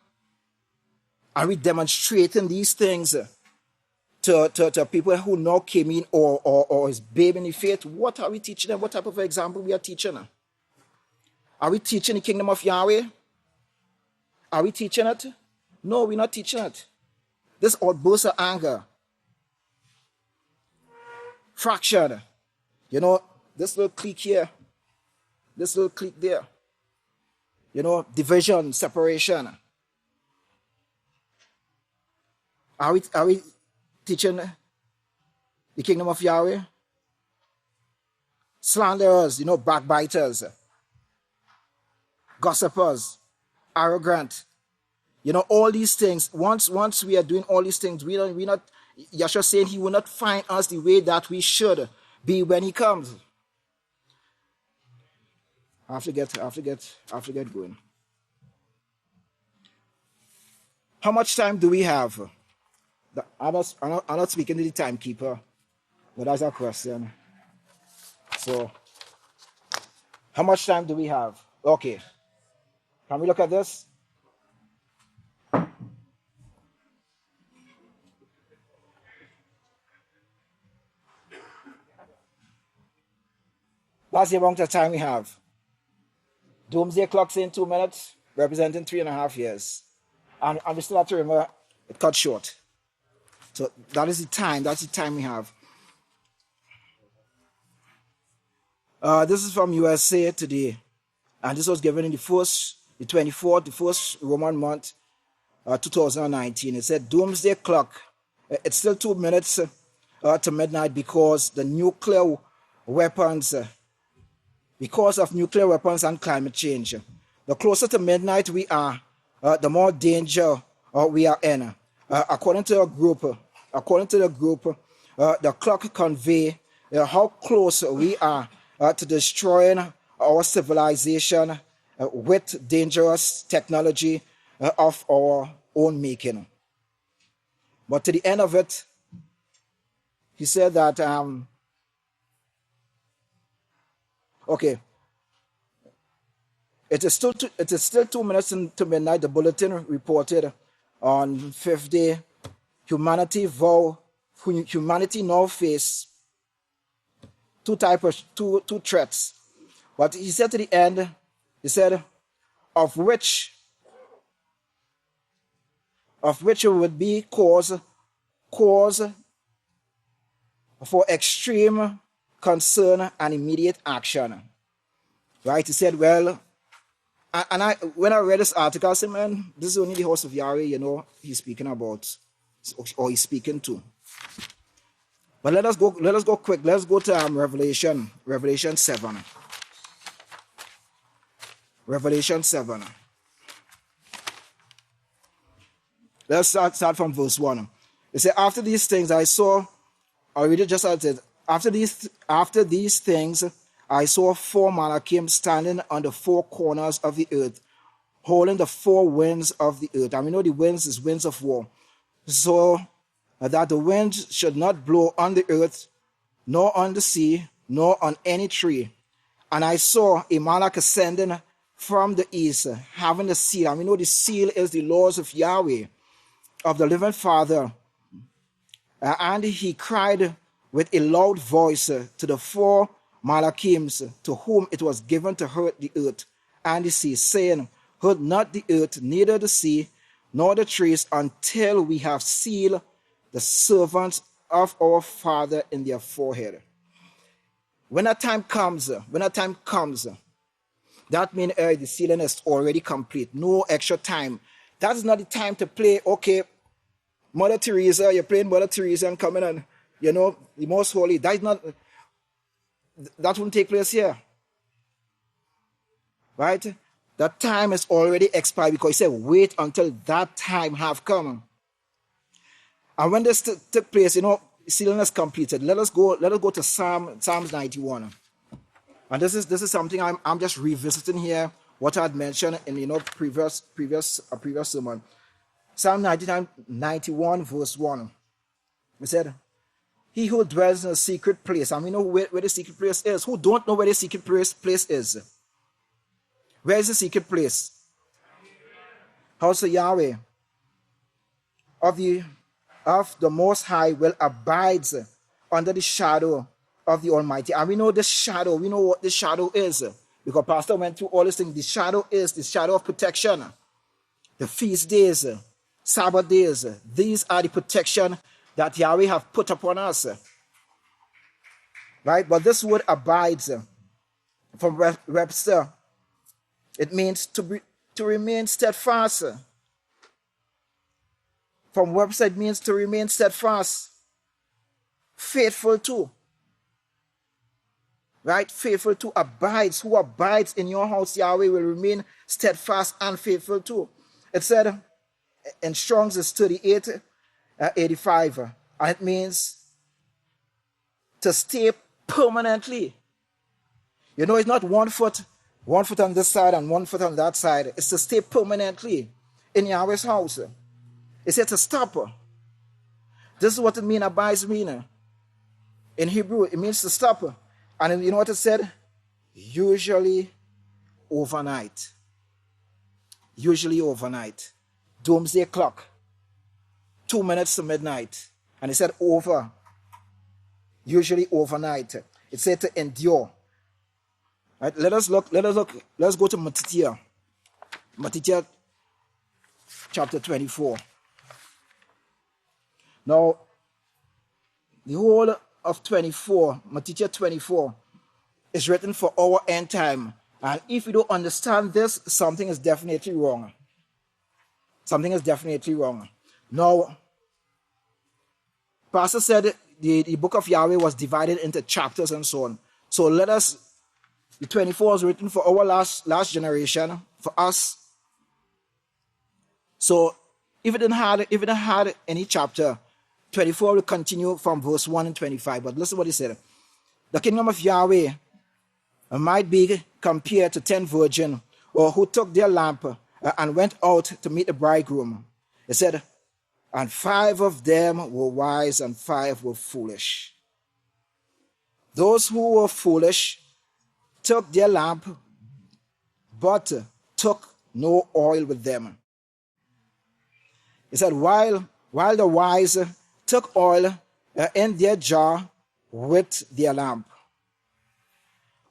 Are we demonstrating these things to people who now came in or is babe in the faith? What are we teaching them? What type of example we are teaching them? Are we teaching the kingdom of Yahweh? Are we teaching it? No, we're not teaching it. This outburst of anger, fraction, this little clique here, this little clique there, division, separation. Are we teaching the kingdom of Yahweh? Slanderers, backbiters, gossipers, arrogant, all these things. Once we are doing all these things, we not. Yeshua saying he will not find us the way that we should be when he comes. I have to get going. How much time do we have? I'm not speaking to the timekeeper, but that's a question. So, how much time do we have? Okay. Can we look at this? That's the amount of time we have. Doomsday clock's in 2 minutes, representing 3.5 years. And we still have to remember it cut short. So that is the time. That's the time we have. This is from USA Today. And this was given in the 24th, the first Roman month, 2019. It said, Doomsday clock. It's still 2 minutes to midnight because the nuclear weapons, because of nuclear weapons and climate change. The closer to midnight we are, the more danger we are in. According to the group, the clock convey how close we are to destroying our civilization with dangerous technology of our own making. But to the end of it, he said that, okay, it is still 2 minutes to midnight. The bulletin reported on 5th day, humanity now face two threats. But he said to the end, he said, of which it would be cause for extreme concern and immediate action. Right? He said, well, and when I read this article, I said, man, this is only the House of Yahweh, he's speaking about, or he's speaking to. But let us go quick. Let's go to Revelation 7. Revelation 7. Let's start from verse 1. It said, after these things I saw, I read it just as it is. After these things I saw 4 Malachim standing on the 4 corners of the earth, holding the 4 winds of the earth. And we know the winds is winds of war. So that the wind should not blow on the earth, nor on the sea, nor on any tree. And I saw a Malach ascending from the east, having the seal. And we know the seal is the laws of Yahweh, of the living Father. And he cried with a loud voice to the 4 Malachims, to whom it was given to hurt the earth and the sea, saying, hurt not the earth, neither the sea, nor the trees, until we have sealed the servants of our Father in their forehead. When that time comes, that means the sealing is already complete. No extra time. That's not the time to play, okay, Mother Teresa, you're playing Mother Teresa and coming and, the most holy. That won't take place here. Right? That time is already expired, because he said, wait until that time have come. And when this took place, sealing is completed. Let us go to Psalms 91. And this is something I'm just revisiting here, what I had mentioned in previous sermon. Psalm 91 verse 1. It said, he who dwells in a secret place. And we know where the secret place is. Who don't know where the secret place is? Where is the secret place? House of Yahweh of the Most High will abide under the shadow of the Almighty. And we know this shadow. We know what this shadow is, because Pastor went through all these things. The shadow is the shadow of protection. The feast days, Sabbath days, these are the protection that Yahweh have put upon us. Right? But this word abides from Webster, it means to remain steadfast. From Webster, it means to remain steadfast. Faithful to. Right? Faithful to abides. Who abides in your house, Yahweh, will remain steadfast and faithful to. It said in Strong's is 38:85, and it means to stay permanently. It's not one foot on this side and 1 foot on that side. It's to stay permanently in Yahweh's house. It said to stop. This is what it means, abides mean. In Hebrew, it means to stop. And you know what it said? Usually overnight. Usually overnight. Doomsday clock. 2 minutes to midnight. And it said over. Usually overnight. It said to endure. Right, let's go to Matthew. Matthew chapter 24. Now, the whole of 24, Matthew 24, is written for our end time. And if you don't understand this, something is definitely wrong. Something is definitely wrong. Now, Pastor said the book of Yahweh was divided into chapters and so on. So the 24 is written for our last generation, for us. So if it didn't have any chapter, 24 will continue from verse 1 and 25. But listen what he said. the kingdom of Yahweh might be compared to 10 virgins, or who took their lamp and went out to meet the bridegroom. It said, and 5 of them were wise and 5 were foolish. Those who were foolish took their lamp, but took no oil with them. It said, while the wise took oil in their jar with their lamp.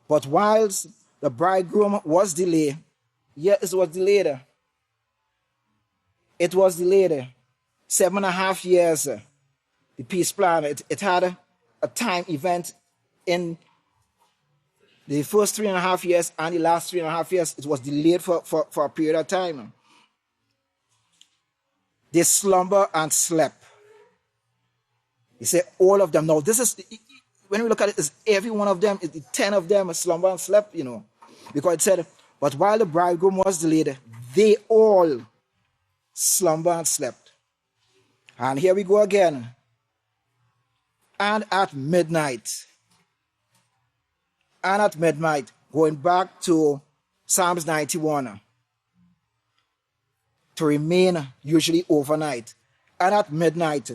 But whilst the bridegroom was delayed, yes, it was delayed. It was delayed 7.5 years. The peace plan, it had a time event in the first 3.5 years and the last 3.5 years. It was delayed for a period of time. They slumber and slept. He said, all of them. Now, this is, when we look at it, it's every one of them, the 10 of them slumber and slept, because it said, but while the bridegroom was delayed, they all slumber and slept. And here we go again. And at midnight, going back to Psalms 91, to remain usually overnight. And at midnight,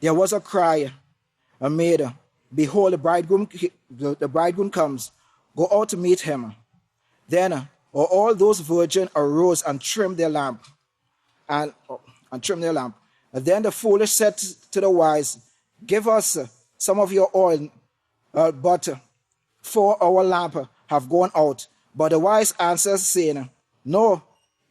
there was a cry made, behold, the bridegroom comes, go out to meet him. Then all those virgins arose and trimmed their lamp. And then the foolish said to the wise, give us some of your oil, but for our lamp have gone out. But the wise answers, saying, no,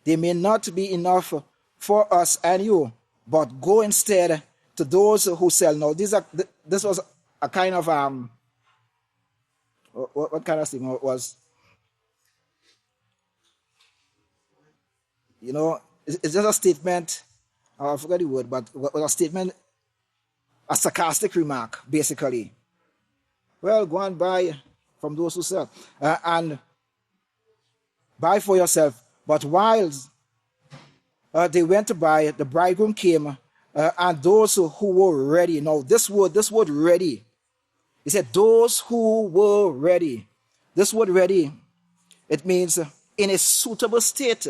they may not be enough for us and you, but go instead to those who sell. Now, this was a kind of what kind of thing it was? It's just a statement. I forgot the word, but it was a statement, a sarcastic remark, basically. Well, go and buy from those who sell, and buy for yourself. But while they went to buy, the bridegroom came, and those who were ready. Now, this word ready. He said, those who were ready. This word ready, it means in a suitable state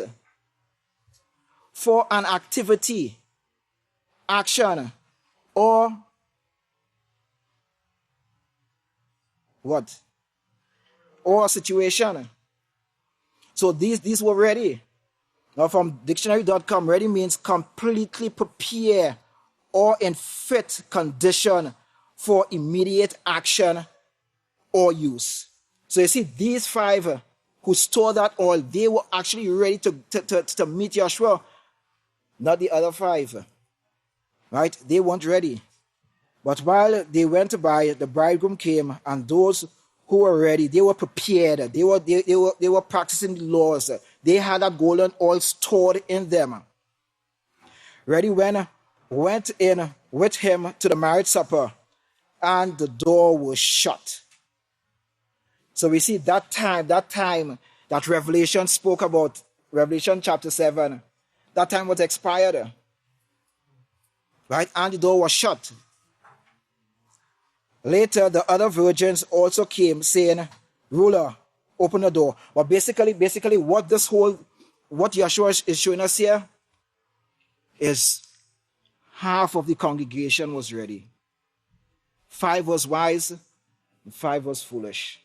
for an activity, action, or what? Or a situation. So these were ready. Now from dictionary.com, ready means completely prepared or in fit condition for immediate action or use. So you see, these 5 who stored that oil, they were actually ready to meet Yahshua. Not the other 5. Right? They weren't ready. But while they went to buy, the bridegroom came, and those who were ready, they were prepared. They were practicing the laws. They had that golden oil stored in them. Ready went in with him to the marriage supper, and the door was shut. So we see that time that Revelation spoke about, Revelation chapter 7, that time was expired. Right? And the door was shut. Later, the other virgins also came, saying, ruler, open the door. But basically what Yahshua is showing us here is half of the congregation was ready. 5 was wise, and 5 was foolish.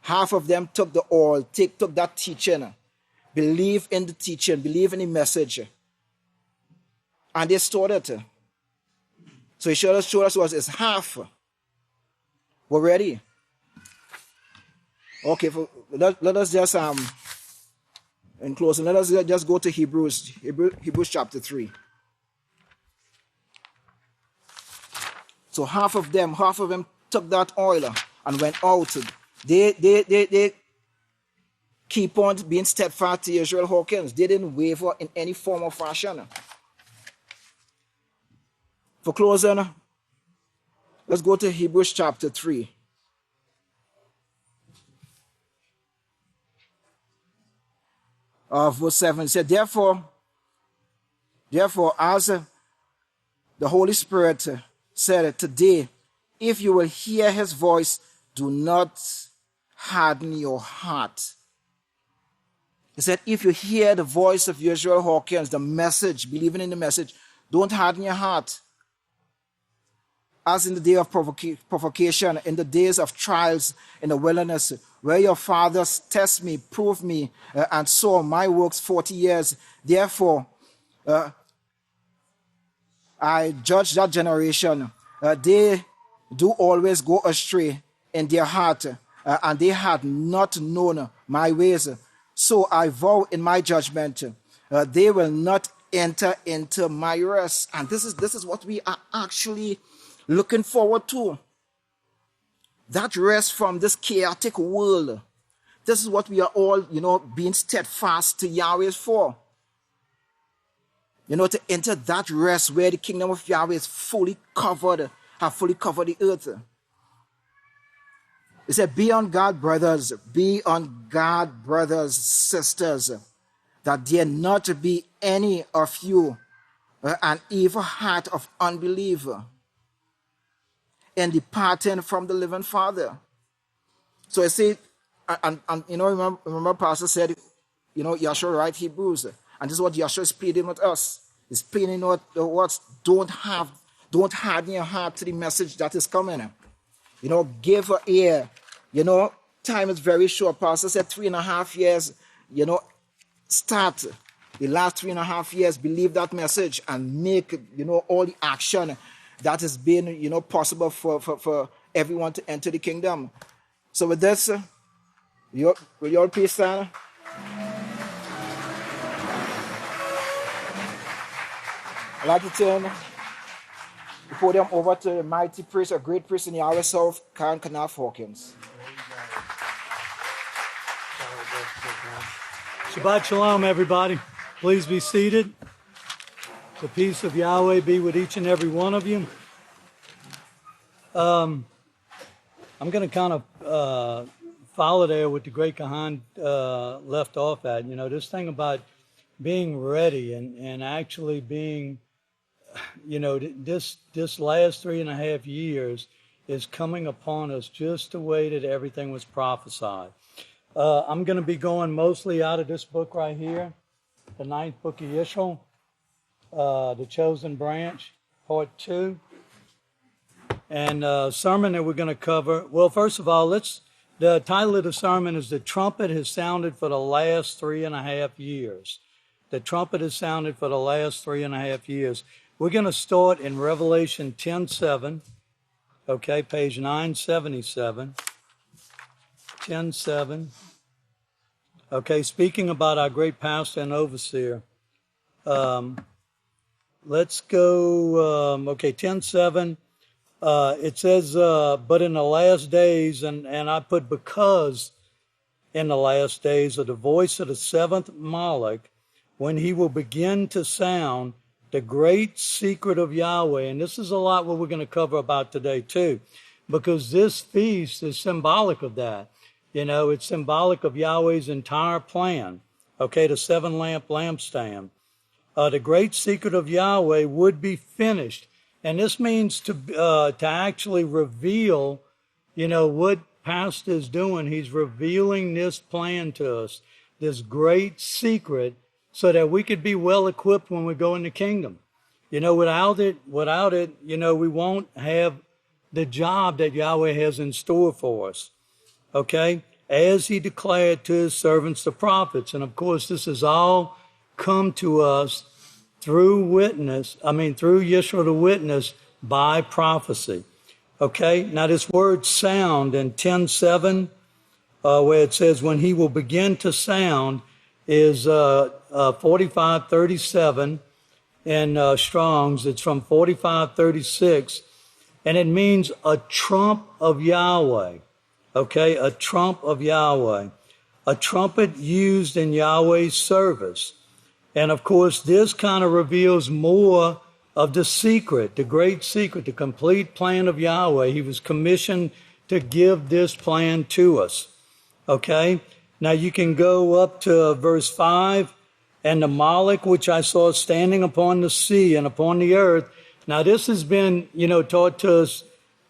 Half of them took the oil, took that teaching, believe in the teaching, believe in the message, and they stored it. So he showed us was half were ready. Okay, let us just in closing, let us just go to Hebrews chapter 3. So half of them took that oil and went out. They keep on being steadfast to Yisrayl Hawkins. They didn't waver in any form or fashion. For closing, let's go to Hebrews chapter 3. Verse 7 said, Therefore, as the Holy Spirit said, today if you will hear his voice, do not harden your heart. He said, if you hear the voice of Yisrayl Hawkins, the message, believing in the message, don't harden your heart. As in the day of provocation, in the days of trials in the wilderness, where your fathers test me, prove me, and saw my works 40 years. Therefore, I judge that generation. They do always go astray in their heart, and they had not known my ways. So I vow in my judgment, they will not enter into my rest. And this is what we are actually looking forward to. That rest from this chaotic world. This is what we are all, being steadfast to Yahweh for. To enter that rest where the kingdom of Yahweh is fully covered, have fully covered the earth. It said, be on guard, brothers, sisters, that there not be any of you an evil heart of unbelief and departing from the living Father. So I say, and remember Pastor said, Yahshua write Hebrews, and this is what Yahshua is pleading with us. He's pleading with what? Don't harden your heart to the message that is coming. Give an ear. Time is very short. Pastor said 3.5 years, start the last 3.5 years, believe that message and make, all the action that has been, possible for everyone to enter the kingdom. So with this, will you all please stand? I'd like to turn the podium over to the mighty priest, a great priest in the Yahweh South, Karen Kanaf Hawkins. Shabbat Shalom, everybody. Please be seated. The peace of Yahweh be with each and every one of you. I'm going to kind of follow there with the great Kahan left off at. This thing about being ready and actually being, this last 3.5 years is coming upon us just the way that everything was prophesied. I'm going to be going mostly out of this book right here, the 9th book of Yisrayl, The Chosen Branch, Part 2. And sermon that we're going to cover, well, first of all, the title of the sermon is The Trumpet Has Sounded for the Last 3.5 Years. The trumpet has sounded for the last 3.5 years. We're going to start in Revelation 10:7, okay, page 977. 10:7. Okay, speaking about our great pastor and overseer. Let's go, 10:7. It says, but in the last days, and I put because in the last days of the voice of the seventh Malach, when he will begin to sound the great secret of Yahweh. And this is a lot what we're going to cover about today too, because this feast is symbolic of that. It's symbolic of Yahweh's entire plan. Okay, the 7-lamp lampstand. The great secret of Yahweh would be finished. And this means to actually reveal, what Pastor is doing. He's revealing this plan to us, this great secret, so that we could be well equipped when we go in the kingdom. Without it, we won't have the job that Yahweh has in store for us. Okay? As he declared to his servants, the prophets. And of course, this has all come to us through Yisrayl the witness by prophecy. Okay? Now this word sound in 10:7, where it says when he will begin to sound, is 4537 in Strong's. It's from 4536, and it means a trump of Yahweh. Okay, a trump of Yahweh. A trumpet used in Yahweh's service. And of course, this kind of reveals more of the secret, the great secret, the complete plan of Yahweh. He was commissioned to give this plan to us. Okay? Now you can go up to verse 5, and the Malach which I saw standing upon the sea and upon the earth. Now this has been, taught to us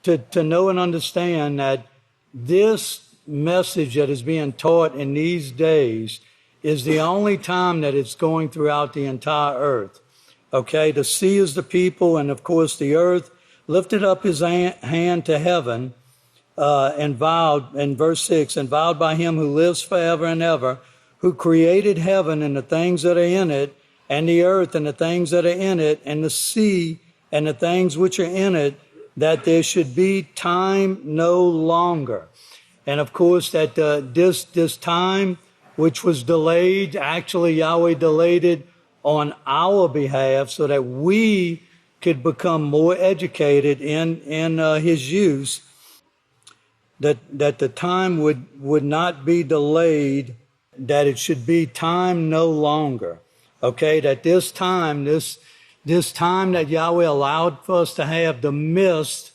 to know and understand that this message that is being taught in these days is the only time that it's going throughout the entire earth. Okay, the sea is the people, and of course the earth lifted up his hand to heaven and vowed, in verse 6, and vowed by him who lives forever and ever, who created heaven and the things that are in it, and the earth and the things that are in it, and the sea and the things which are in it, that there should be time no longer. And of course that this time which was delayed, actually Yahweh delayed it on our behalf so that we could become more educated in his use, that the time would not be delayed, that it should be time no longer. Okay, that this time that Yahweh allowed for us to have the midst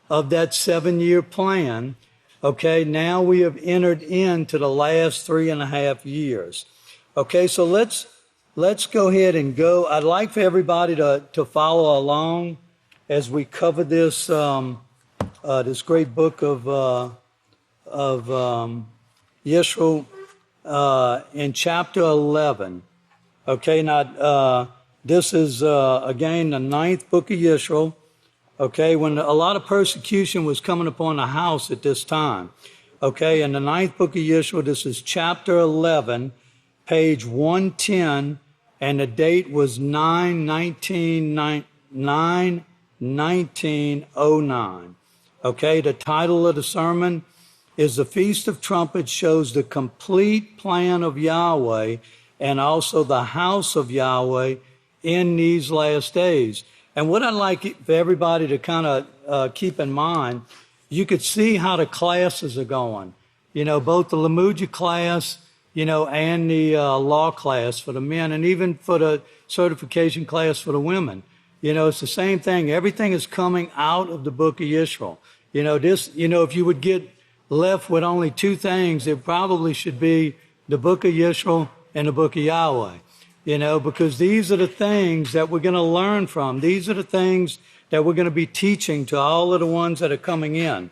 of that 7-year plan, okay, now we have entered into the last 3.5 years. Okay, so let's go ahead and go. I'd like for everybody to follow along as we cover this this great book of Yisrayl in chapter 11. Okay, now this is again the 9th book of Yisrayl. Okay, when a lot of persecution was coming upon the house at this time. Okay, in the 9th book of Yisrayl, this is chapter 11, page 110, and the date was 9/19/09. Okay, the title of the sermon is The Feast of Trumpets Shows the Complete Plan of Yahweh and also the House of Yahweh in these last days. And what I'd like for everybody to kind of keep in mind, you could see how the classes are going. You know, both the Lamuja class, you know, and the law class for the men, and even for the certification class for the women. You know, it's the same thing. Everything is coming out of the book of Yisrael. You know, if you would get left with only 2 things, it probably should be the book of Yisrael and the book of Yahweh. You know, because these are the things that we're going to learn from. These are the things that we're going to be teaching to all of the ones that are coming in.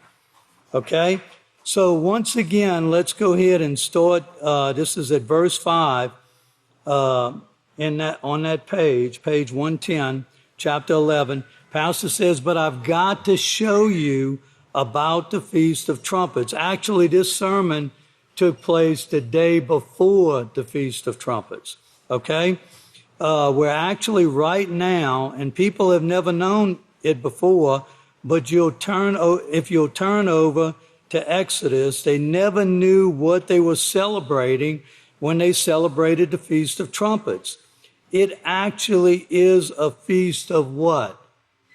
Okay? So once again, let's go ahead and start. This is at verse 5 on that page 110, chapter 11. Pastor says, but I've got to show you about the Feast of Trumpets. Actually, this sermon took place the day before the Feast of Trumpets. Okay? We're actually right now, and people have never known it before, but if you'll turn over to Exodus, they never knew what they were celebrating when they celebrated the Feast of Trumpets. It actually is a feast of what?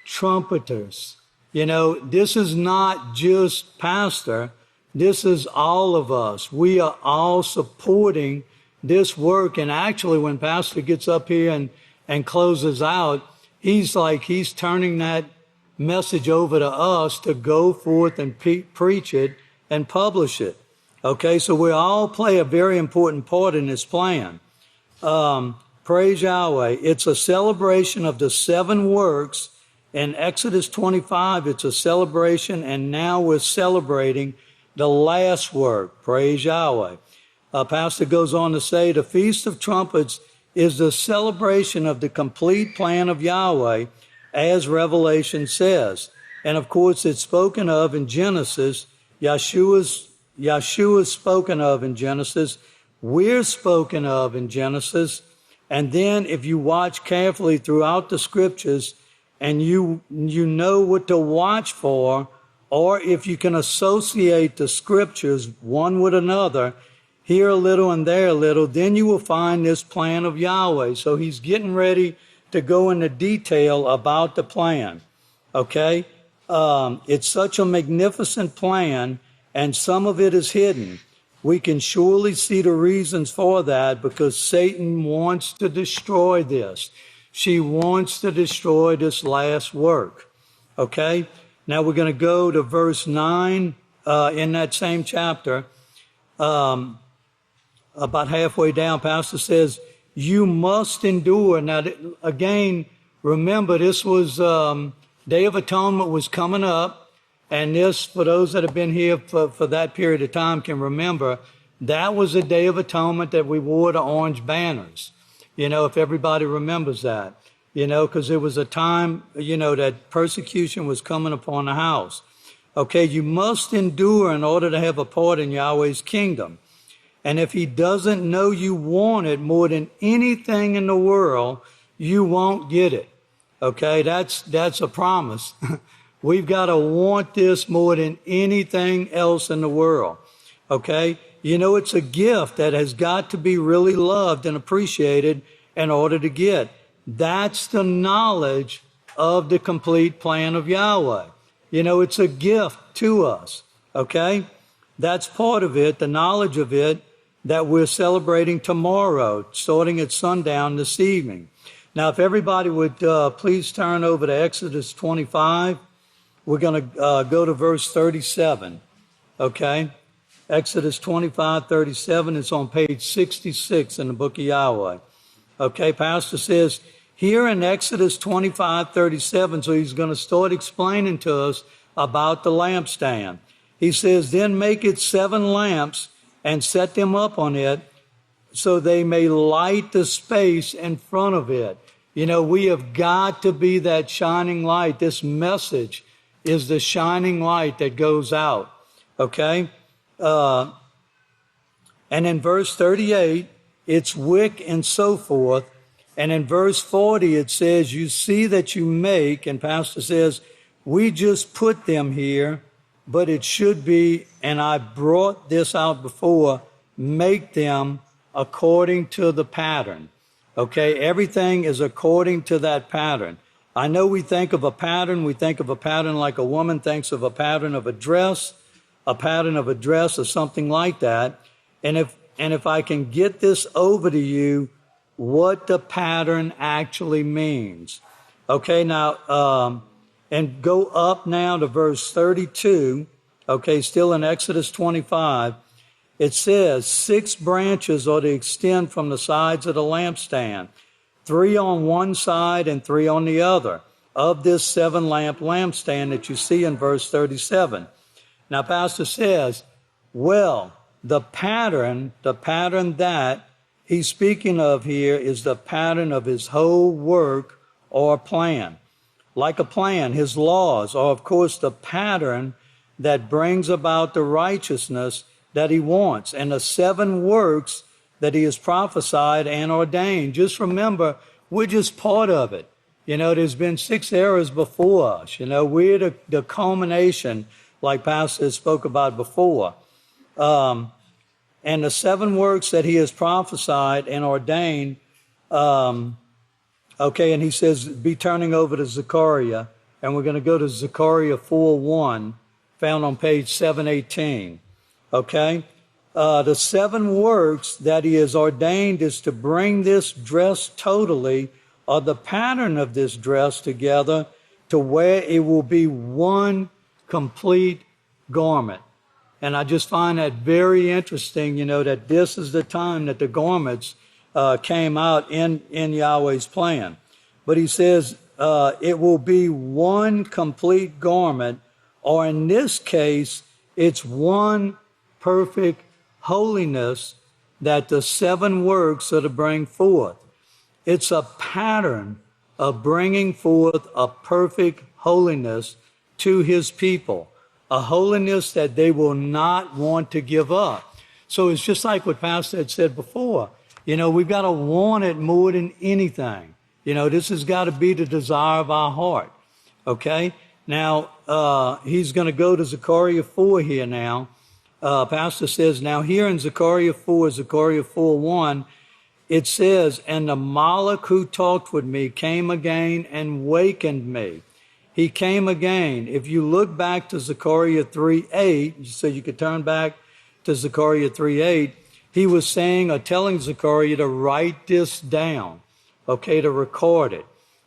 Trumpeters. You know, this is not just pastor. This is all of us. We are all supporting this work. And actually, when pastor gets up here and closes out, he's turning that message over to us to go forth and preach it and publish it. Okay, so we all play a very important part in this plan. Praise Yahweh. It's a celebration of the 7 works. In Exodus 25, it's a celebration, and now we're celebrating the last work. Praise Yahweh. Pastor goes on to say, the Feast of Trumpets is the celebration of the complete plan of Yahweh, as Revelation says. And of course, it's spoken of in Genesis. Yeshua's spoken of in Genesis. We're spoken of in Genesis. And then if you watch carefully throughout the scriptures and you know what to watch for, or if you can associate the scriptures one with another, here a little and there a little, then you will find this plan of Yahweh. So he's getting ready to go into detail about the plan. Okay? It's such a magnificent plan, and some of it is hidden. We can surely see the reasons for that because Satan wants to destroy this. She wants to destroy this last work. Okay? Now we're going to go to verse 9 in that same chapter. About halfway down, Pastor says, you must endure. Now, again, remember, this was Day of Atonement was coming up, And this, for those that have been here for that period of time, can remember, that was a Day of Atonement that we wore the orange banners. If everybody remembers that, because it was a time, that persecution was coming upon the house. Okay, you must endure in order to have a part in Yahweh's kingdom. And if he doesn't know you want it more than anything in the world, you won't get it. Okay, that's a promise. We've got to want this more than anything else in the world. Okay, it's a gift that has got to be really loved and appreciated in order to get. That's the knowledge of the complete plan of Yahweh. It's a gift to us. Okay, that's part of it, the knowledge of it, that we're celebrating tomorrow, starting at sundown this evening. Now, if everybody would please turn over to Exodus 25, we're going to go to verse 37, okay? Exodus 25:37 is on page 66 in the book of Yahweh. Okay, Pastor says, here in Exodus 25:37, so he's going to start explaining to us about the lampstand. He says, then make it 7 lamps and set them up on it so they may light the space in front of it. We have got to be that shining light. This message is the shining light that goes out. Okay? And in verse 38, it's wick and so forth. And in verse 40, it says, you see that you make, and Pastor says, we just put them here, but it should be, and I brought this out before, make them according to the pattern. Okay, everything is according to that pattern. I know we think of a pattern like a woman thinks of a pattern of a dress or something like that. And if I can get this over to you, what the pattern actually means. Okay, now, and go up now to verse 32, okay, still in Exodus 25. It says, 6 branches are to extend from the sides of the lampstand, 3 on one side and 3 on the other, of this 7-lamp lampstand that you see in verse 37. Now, Pastor says, well, the pattern that he's speaking of here is the pattern of his whole work or plan. Like a plan, his laws are, of course, the pattern that brings about the righteousness that he wants, and the 7 works that he has prophesied and ordained. Just remember, we're just part of it. There's been 6 eras before us. We're the culmination, like Pastor spoke about before. And the 7 works that he has prophesied and ordained, okay, and he says, be turning over to Zechariah, and we're going to go to Zechariah 4:1, found on page 718. Okay? The 7 works that he has ordained is to bring this dress totally, or the pattern of this dress together, to where it will be one complete garment. And I just find that very interesting, that this is the time that the garments came out in Yahweh's plan. But he says it will be one complete garment, or in this case, it's one perfect holiness that the 7 works are to bring forth. It's a pattern of bringing forth a perfect holiness to his people, a holiness that they will not want to give up. So it's just like what Pastor had said before. We've got to want it more than anything. This has got to be the desire of our heart. Okay? Now, he's going to go to Zechariah 4 here now. Pastor says, now here in Zechariah 4:1, it says, and the Malach who talked with me came again and wakened me. He came again. If you look back to Zechariah 3:8, so you could turn back to Zechariah 3:8, he was saying or telling Zechariah to write this down, okay, to record it.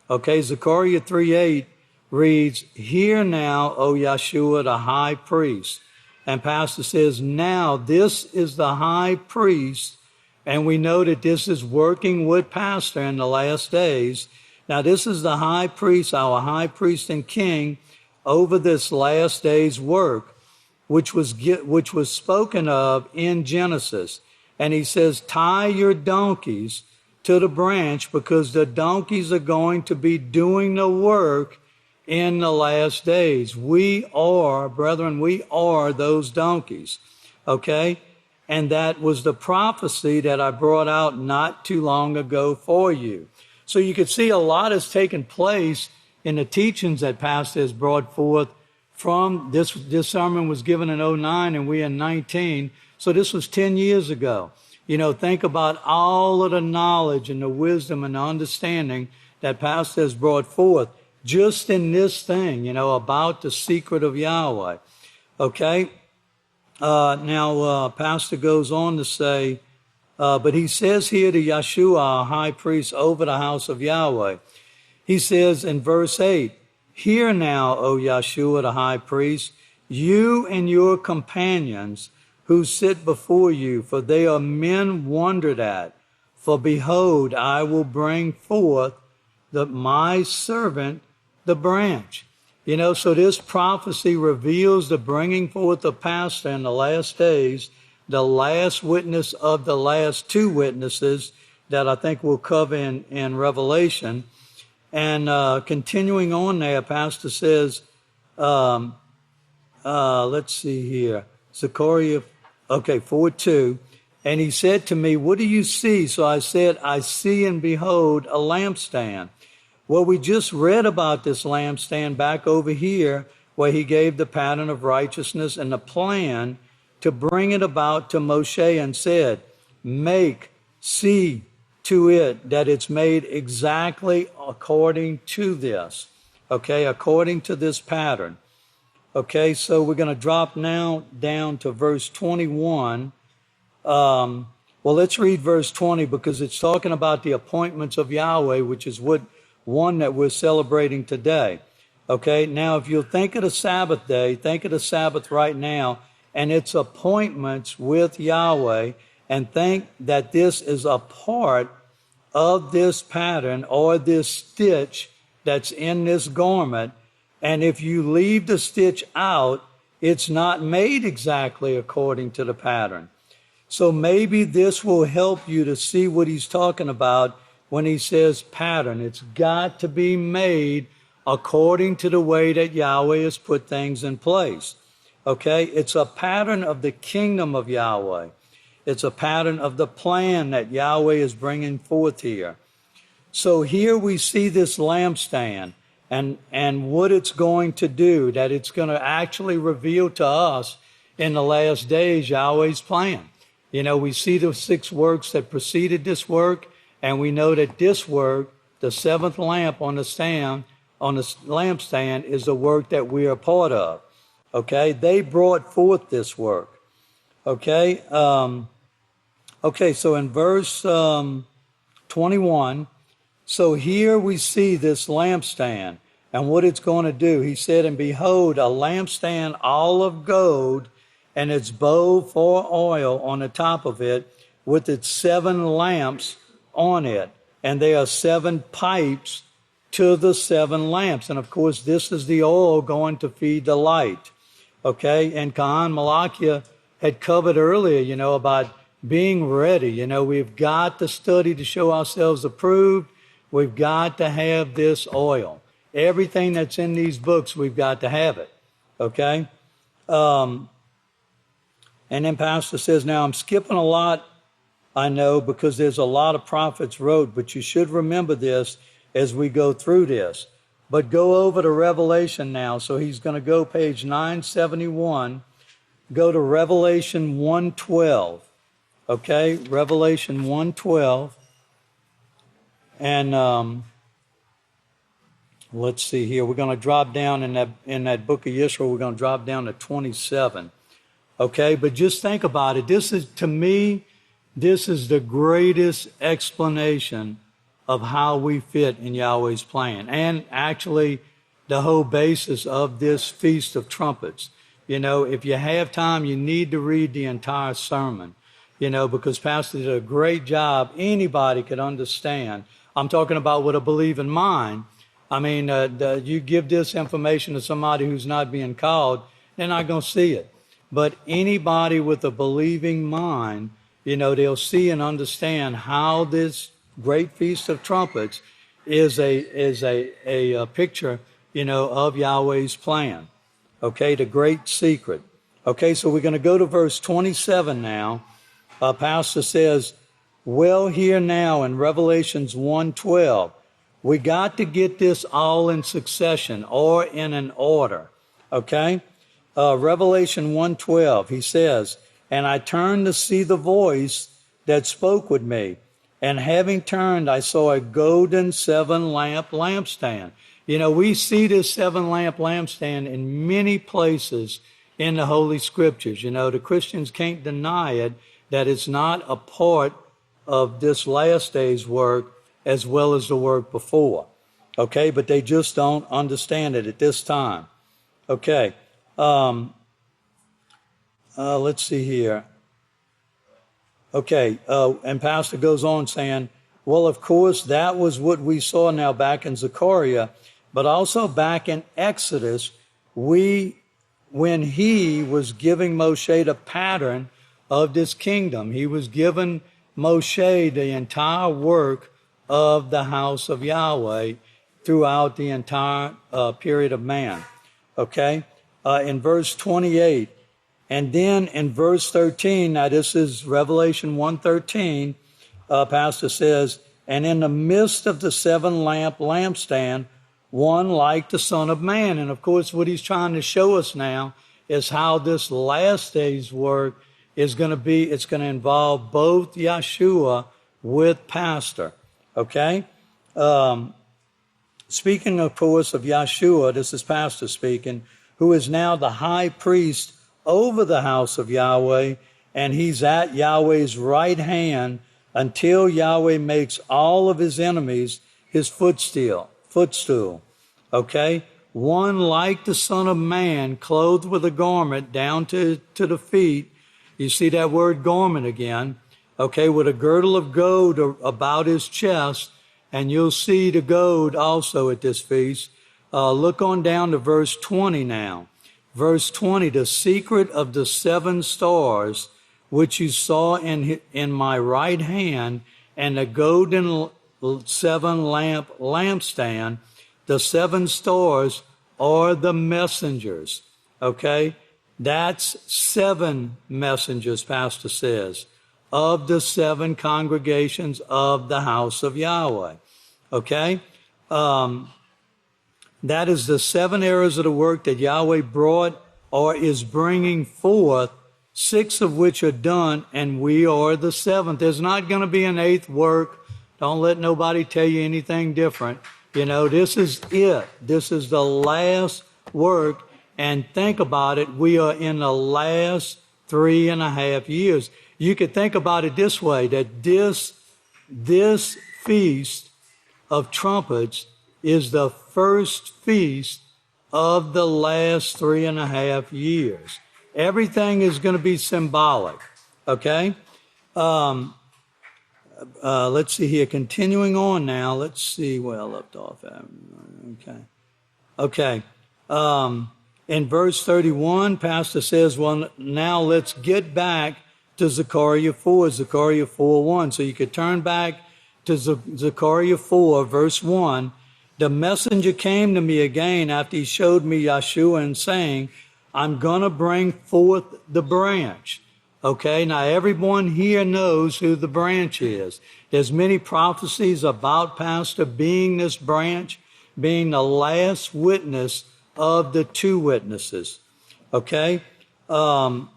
Okay, Zechariah 3:8 reads, hear now, O Yeshua, the high priest. And Pastor says, now this is the high priest, and we know that this is working with Pastor in the last days. Now this is the high priest, our high priest and king, over this last day's work, which was spoken of in Genesis. And he says, tie your donkeys to the branch, because the donkeys are going to be doing the work in the last days. We are, brethren, we are those donkeys. Okay? And that was the prophecy that I brought out not too long ago for you. So you could see a lot has taken place in the teachings that Pastor has brought forth from this. This sermon was given in 2009 and we're in 19. So this was 10 years ago. You know, think about all of the knowledge and the wisdom and the understanding that Pastor has brought forth just in this thing, you know, about the secret of Yahweh. Okay? Now, Pastor goes on to say, but he says here to Yeshua, our high priest over the house of Yahweh, he says in verse 8, hear now, O Yeshua, the high priest, you and your companions who sit before you, for they are men wondered at. For behold, I will bring forth my servant, the branch. You know, so this prophecy reveals the bringing forth of Pastor in the last days, the last witness of the last two witnesses that I think we'll cover in Revelation. And continuing on there, Pastor says, let's see here, Zechariah, 4:2. And he said to me, what do you see? So I said, I see and behold a lampstand. Well, we just read about this lampstand back over here where he gave the pattern of righteousness and the plan to bring it about to Moshe and said, see to it that it's made exactly according to this. Okay, according to this pattern. Okay, so we're going to drop now down to verse 21. Well, let's read verse 20 because it's talking about the appointments of Yahweh, which is one that we're celebrating today. Okay, now if you'll think of the Sabbath day, think of the Sabbath right now and its appointments with Yahweh, and think that this is a part of this pattern or this stitch that's in this garment. And if you leave the stitch out, it's not made exactly according to the pattern. So maybe this will help you to see what he's talking about when he says pattern. It's got to be made according to the way that Yahweh has put things in place. Okay? It's a pattern of the kingdom of Yahweh. It's a pattern of the plan that Yahweh is bringing forth here. So here we see this lampstand and what it's going to do, that it's going to actually reveal to us in the last days Yahweh's plan. You know, we see the 6 works that preceded this work, and we know that this work, the 7th lamp on the lampstand, is the work that we are part of. Okay, they brought forth this work. Okay, so in verse 21, so here we see this lampstand and what it's going to do. He said, and behold, a lampstand all of gold, and its bowl for oil on the top of it, with its 7 lamps on it. And there are 7 pipes to the 7 lamps. And of course, this is the oil going to feed the light. Okay, and Khan Malakia had covered earlier, you know, about being ready. You know, we've got to study to show ourselves approved. We've got to have this oil. Everything that's in these books, we've got to have it. Okay? And then Pastor says, now I'm skipping a lot, I know, because there's a lot of prophets wrote, but you should remember this as we go through this. But go over to Revelation now. So he's going to go page 971. Go to Revelation 1:12. Okay, Revelation 1:12. And let's see here. We're going to drop down in that book of Yisrayl. We're going to drop down to 27. Okay, but just think about it. This is, to me, this is the greatest explanation of how we fit in Yahweh's plan, and actually the whole basis of this Feast of Trumpets. You know, if you have time, you need to read the entire sermon, you know, because Pastor did a great job. Anybody could understand. I'm talking about with a believing mind, I mean, you give this information to somebody who's not being called, they're not going to see it. But anybody with a believing mind, they'll see and understand how this great Feast of Trumpets is a picture, of Yahweh's plan. Okay, the great secret. Okay, so we're going to go to verse 27 now. Pastor says, well, here now in Revelations 1:12, we got to get this all in succession or in an order. Okay, Revelation 1:12, he says, and I turned to see the voice that spoke with me. And having turned, I saw a golden 7-lamp lampstand. We see this 7-lamp lampstand in many places in the Holy Scriptures. The Christians can't deny it, that it's not a part of this last day's work as well as the work before. Okay, but they just don't understand it at this time. Okay, let's see here. Okay, and Pastor goes on saying, well, of course, that was what we saw now back in Zechariah, but also back in Exodus, when he was giving Moshe the pattern of this kingdom, he was giving Moshe the entire work of the house of Yahweh throughout the entire period of man. Okay, in verse 28, and then in verse 13, now this is Revelation 1:13, Pastor says, and in the midst of the 7-lamp lampstand, one like the Son of Man. And of course, what he's trying to show us now is how this last day's work is going to be. It's going to involve both Yeshua with Pastor. Okay? Speaking, of course, of Yeshua, this is Pastor speaking, who is now the high priest over the house of Yahweh, and he's at Yahweh's right hand until Yahweh makes all of his enemies his footstool. Okay? One like the Son of Man, clothed with a garment down to the feet. You see that word garment again. Okay, with a girdle of gold about his chest, and you'll see the gold also at this feast. Look on down to verse 20 now. Verse 20, the secret of the 7 stars, which you saw in my right hand, and the golden 7-lamp lampstand, the 7 stars are the messengers. Okay? That's 7 messengers, Pastor says, of the 7 congregations of the house of Yahweh. Okay? That is the 7 areas of the work that Yahweh brought or is bringing forth, 6 of which are done, and we are the 7th. There's not going to be an 8th work. Don't let nobody tell you anything different. This is it. This is the last work. And think about it. We are in the last 3.5 years. You could think about it this way, that this Feast of Trumpets is the first feast of the last 3.5 years. Everything is going to be symbolic. Okay? Let's see here. Continuing on now. Let's see where I left off at. Okay. In verse 31, Pastor says, well, now let's get back to Zechariah 4, Zechariah 4:1. So you could turn back to Zechariah 4, verse 1. The messenger came to me again after he showed me Yeshua and saying, I'm going to bring forth the branch. Okay, now everyone here knows who the branch is. There's many prophecies about Pastor being this branch, being the last witness of the 2 witnesses. Okay, where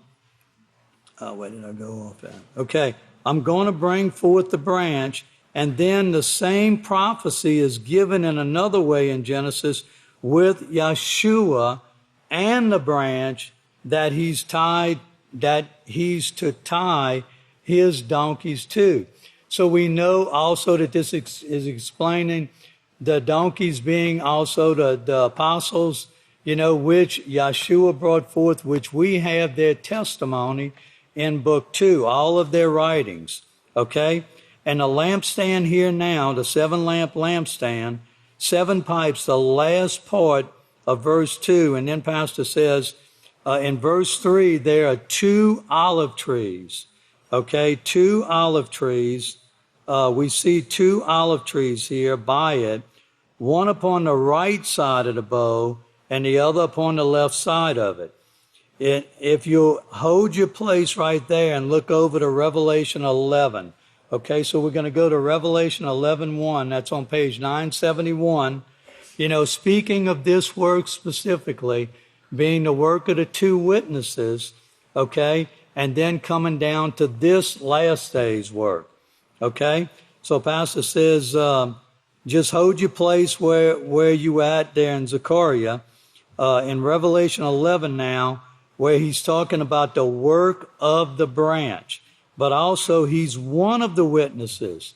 did I go off at? Okay, I'm going to bring forth the branch. And then the same prophecy is given in another way in Genesis with Yeshua and the branch that he's to tie his donkeys to. So we know also that this is explaining the donkeys being also the apostles, which Yeshua brought forth, which we have their testimony in book 2, all of their writings. Okay? And the lampstand here now, the 7-lamp lampstand, 7 pipes, the last part of verse 2. And then Pastor says, in verse 3, there are 2 olive trees. Okay, 2 olive trees. We see 2 olive trees here by it, one upon the right side of the bow and the other upon the left side of it. If you hold your place right there and look over to Revelation 11, okay, so we're going to go to Revelation 11:1. That's on page 971. You know, speaking of this work specifically, being the work of the 2 witnesses, okay, and then coming down to this last day's work, okay? So Pastor says, just hold your place where you at there in Zechariah. In Revelation 11 now, where he's talking about the work of the branch, but also he's one of the witnesses.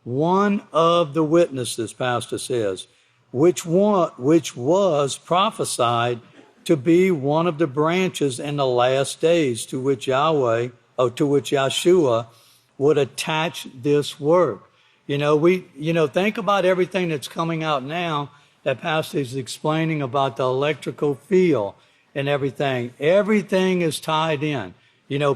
One of the witnesses, Pastor says, which was prophesied to be one of the branches in the last days to which Yahshua would attach this work. Think about everything that's coming out now that Pastor is explaining about the electrical field and everything. Everything is tied in.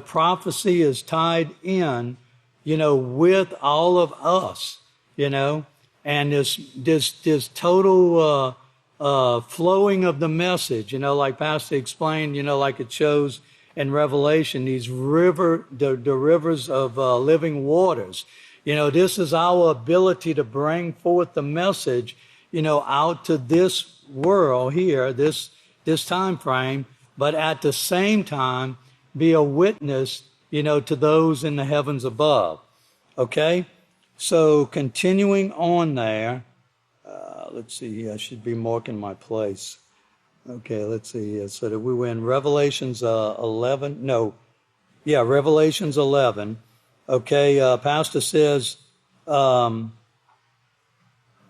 Prophecy is tied in, with all of us, and this total flowing of the message, like Pastor explained, like it shows in Revelation, these the rivers of living waters. This is our ability to bring forth the message, out to this world here, this time frame, but at the same time be a witness, to those in the heavens above. Okay? So continuing on there, let's see here, I should be marking my place. Okay, let's see here. So that we were in Revelations 11. Revelations 11. Okay, Pastor says,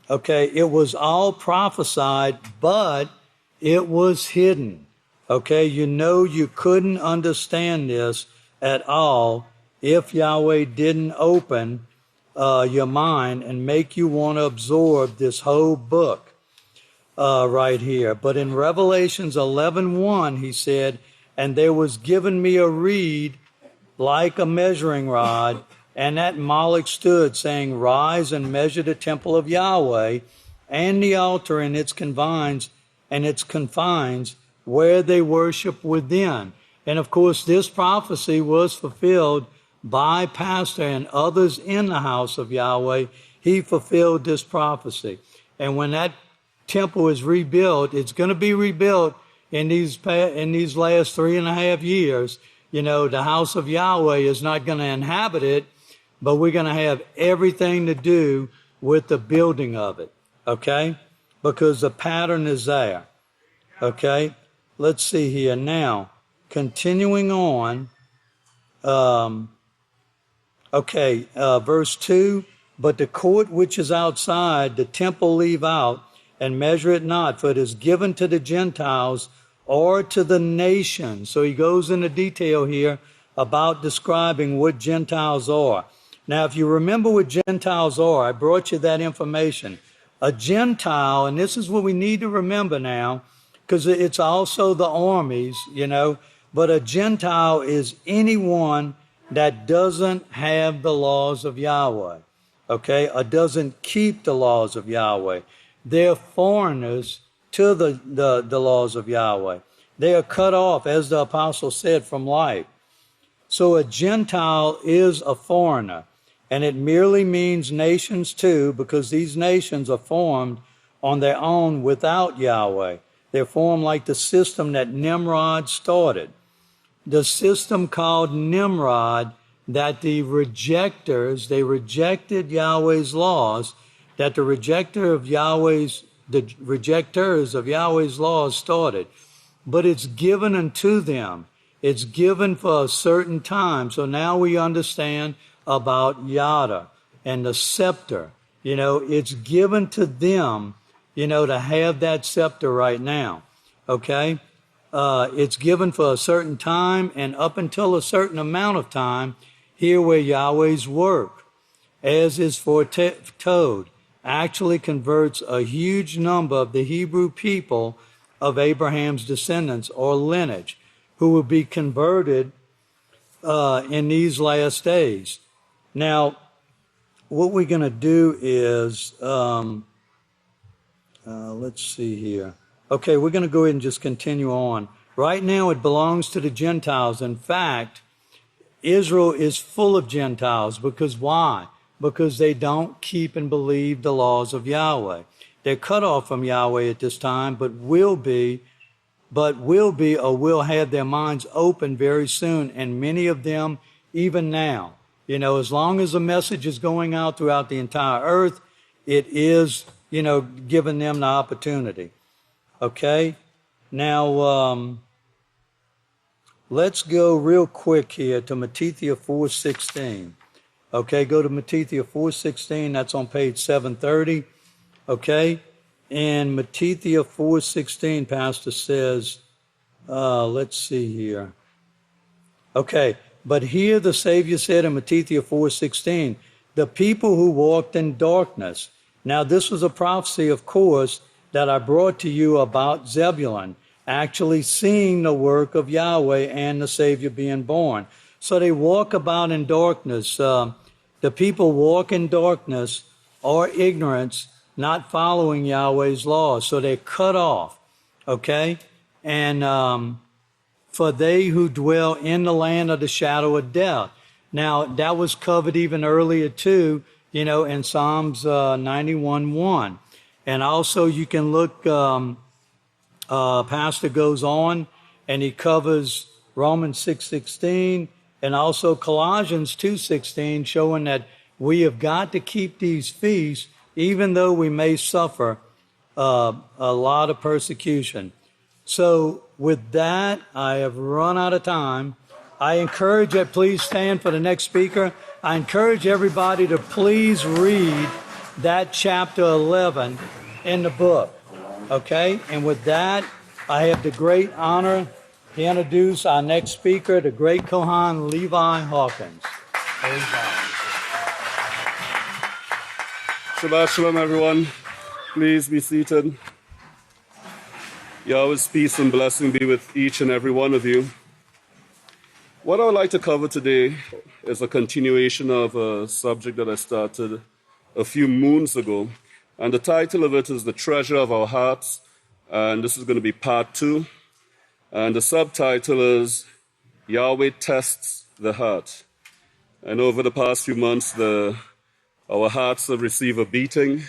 it was all prophesied, but it was hidden. Okay, you couldn't understand this at all if Yahweh didn't open your mind and make you want to absorb this whole book right here. But in Revelations 11:1, he said, and there was given me a reed like a measuring rod, and that Moloch stood, saying, rise and measure the temple of Yahweh and the altar and its confines, where they worship within. And of course, this prophecy was fulfilled by Pastor and others in the house of Yahweh. He fulfilled this prophecy. And when that temple is rebuilt, it's going to be rebuilt in these last 3.5 years. The house of Yahweh is not going to inhabit it, but we're going to have everything to do with the building of it. Okay? Because the pattern is there. Okay? Let's see here now. Continuing on. Verse 2. But the court which is outside, the temple leave out, and measure it not, for it is given to the Gentiles or to the nations. So he goes into detail here about describing what Gentiles are. Now, if you remember what Gentiles are, I brought you that information. A Gentile, and this is what we need to remember now, because it's also the armies, but a Gentile is anyone that doesn't have the laws of Yahweh, okay, or doesn't keep the laws of Yahweh. They're foreigners to the laws of Yahweh. They are cut off, as the apostle said, from life. So a Gentile is a foreigner, and it merely means nations too, because these nations are formed on their own without Yahweh. They're formed like the system that Nimrod started. The system called Nimrod, that the rejectors, they rejected Yahweh's laws, that the rejectors of Yahweh's laws started. But it's given unto them. It's given for a certain time. So now we understand about Yada and the scepter. It's given to them, to have that scepter right now. Okay? It's given for a certain time and up until a certain amount of time here where Yahweh's work, as is foretold. actually converts a huge number of the Hebrew people of Abraham's descendants or lineage who will be converted in these last days. Now, what we're going to do is, let's see here. Okay, we're going to go ahead and just continue on. Right now it belongs to the Gentiles. In fact, Israel is full of Gentiles. Because why? Because they don't keep and believe the laws of Yahweh. They're cut off from Yahweh at this time, but will be or will have their minds open very soon, and many of them even now. You know, as long as the message is going out throughout the entire earth, it is, you know, giving them the opportunity. Okay? Now, let's go real quick here to Matthew 4:16. Okay, go to Matthew 4:16. That's on page 730. Okay? And Matthew 4:16, Pastor says, let's see here. Okay, but here the Savior said in Matthew 4:16, the people who walked in darkness. Now this was a prophecy, of course, that I brought to you about Zebulun, actually seeing the work of Yahweh and the Savior being born. So they walk about in darkness. The people walk in darkness or ignorance, not following Yahweh's laws. So they're cut off. Okay? And for they who dwell in the land of the shadow of death. Now, that was covered even earlier too, you know, in Psalms 91:1. And also you can look, Pastor goes on and he covers Romans 6:16 and also Colossians 2:16, showing that we have got to keep these feasts even though we may suffer a lot of persecution. So with that, I have run out of time. I encourage you, please stand for the next speaker. I encourage everybody to please read that chapter 11 in the book. Okay? And with that, I have the great honor to introduce our next speaker, the great Kohan Levi Hawkins. Shabbat Shalom, everyone. Please be seated. Yahweh's peace and blessing be with each and every one of you. What I would like to cover today is a continuation of a subject that I started a few moons ago. And the title of it is The Treasure of Our Hearts. And this is going to be part 2. And the subtitle is Yahweh Tests the Heart. And over the past few months, our hearts have received a beating.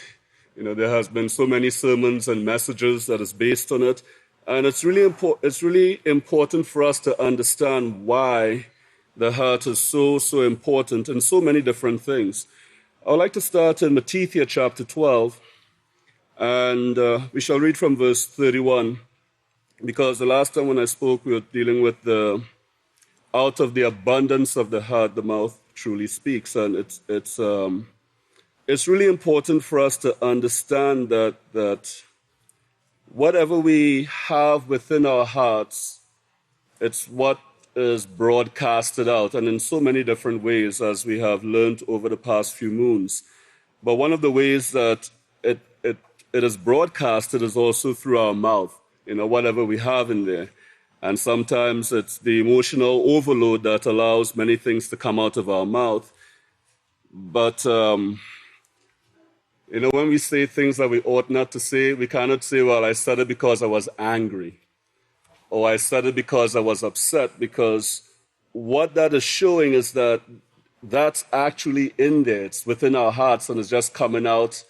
You know, there has been so many sermons and messages that is based on it. And it's really important for us to understand why the heart is so important in so many different things. I would like to start in Matthew chapter 12, and we shall read from verse 31, because the last time when I spoke, we were dealing with out of the abundance of the heart, the mouth truly speaks. And it's really important for us to understand that whatever we have within our hearts, it's what is broadcasted out, and in so many different ways, as we have learned over the past few moons. But one of the ways that it is broadcasted is also through our mouth, you know, whatever we have in there. And sometimes it's the emotional overload that allows many things to come out of our mouth. But you know, when we say things that we ought not to say, we cannot say, well, I said it because I was angry, or I said it because I was upset, because what that is showing is that that's actually in there. It's within our hearts, and it's just coming out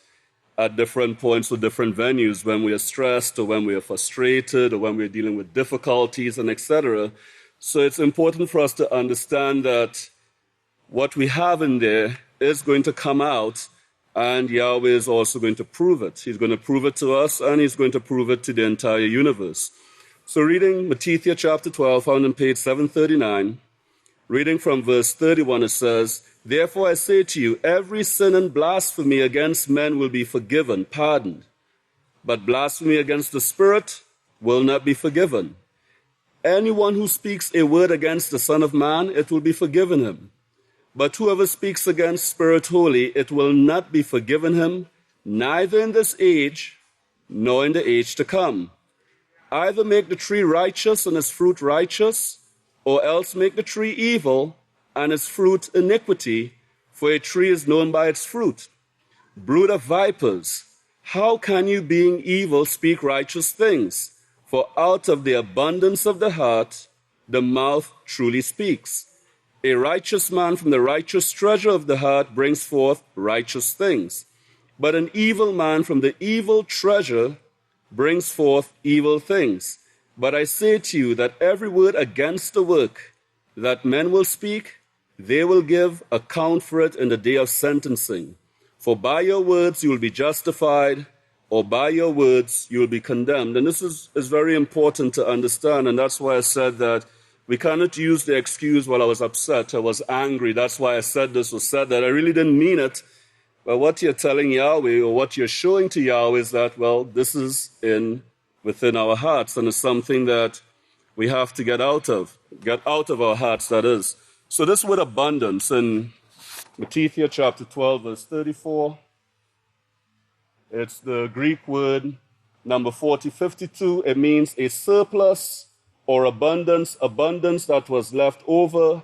at different points or different venues when we are stressed, or when we are frustrated, or when we're dealing with difficulties, and etc. So it's important for us to understand that what we have in there is going to come out, and Yahweh is also going to prove it. He's going to prove it to us, and he's going to prove it to the entire universe. So reading Matthew chapter 12, found on page 739, reading from verse 31, it says, "Therefore I say to you, every sin and blasphemy against men will be forgiven, pardoned. But blasphemy against the Spirit will not be forgiven. Anyone who speaks a word against the Son of Man, it will be forgiven him. But whoever speaks against Spirit Holy, it will not be forgiven him, neither in this age, nor in the age to come. Either make the tree righteous and its fruit righteous, or else make the tree evil and its fruit iniquity, for a tree is known by its fruit. Brood of vipers, how can you, being evil, speak righteous things? For out of the abundance of the heart, the mouth truly speaks. A righteous man from the righteous treasure of the heart brings forth righteous things. But an evil man from the evil treasure brings forth evil things. But I say to you that every word against the work that men will speak, they will give account for it in the day of sentencing. For by your words you will be justified, or by your words you will be condemned. And this is very important to understand, and that's why I said that we cannot use the excuse, well, I was upset, I was angry, that's why I said this or said that. I really didn't mean it. But what you're telling Yahweh, or what you're showing to Yahweh, is that, well, this is within our hearts, and it's something that we have to get out of our hearts, that is. So this word abundance in Matthew chapter 12, verse 34, it's the Greek word number 4052. It means a surplus or abundance that was left over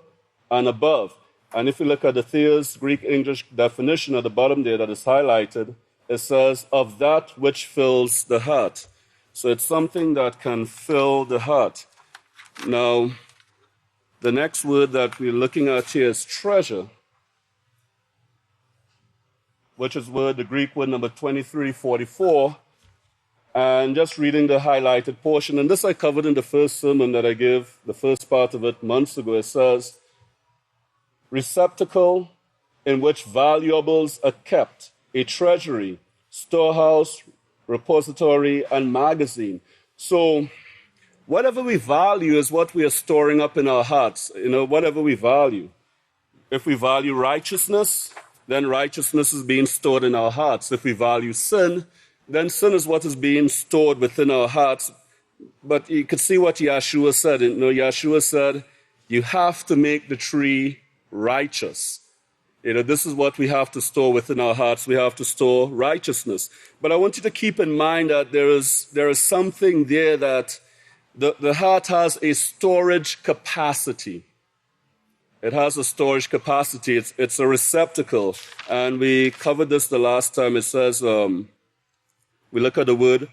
and above. And if you look at the Thayer's Greek English definition at the bottom there that is highlighted, it says, of that which fills the heart. So it's something that can fill the heart. Now, the next word that we're looking at here is treasure, which is the Greek word number 2344. And just reading the highlighted portion, and this I covered in the first sermon that I gave, the first part of it months ago. It says, receptacle in which valuables are kept, a treasury, storehouse, repository, and magazine. So whatever we value is what we are storing up in our hearts, whatever we value. If we value righteousness, then righteousness is being stored in our hearts. If we value sin, then sin is what is being stored within our hearts. But you could see what Yeshua said. Yeshua said, you have to make the tree righteous. This is what we have to store within our hearts. We have to store righteousness. But I want you to keep in mind that there is something there that the heart has a storage capacity. It has a storage capacity. It's a receptacle. And we covered this the last time. It says, we look at the word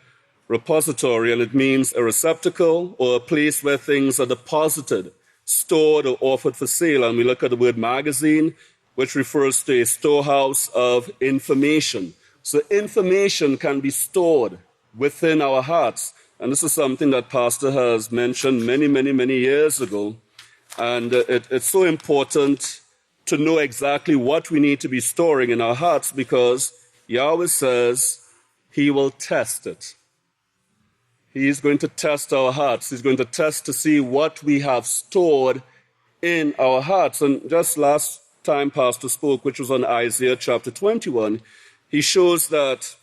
repository, and it means a receptacle or a place where things are deposited, stored, or offered for sale. And we look at the word magazine, which refers to a storehouse of information. So information can be stored within our hearts. And this is something that Pastor has mentioned many, many, many years ago. And it's so important to know exactly what we need to be storing in our hearts, because Yahweh says he will test it. He is going to test our hearts. He's going to test to see what we have stored in our hearts. And just last time Pastor spoke, which was on Isaiah chapter 21, he shows that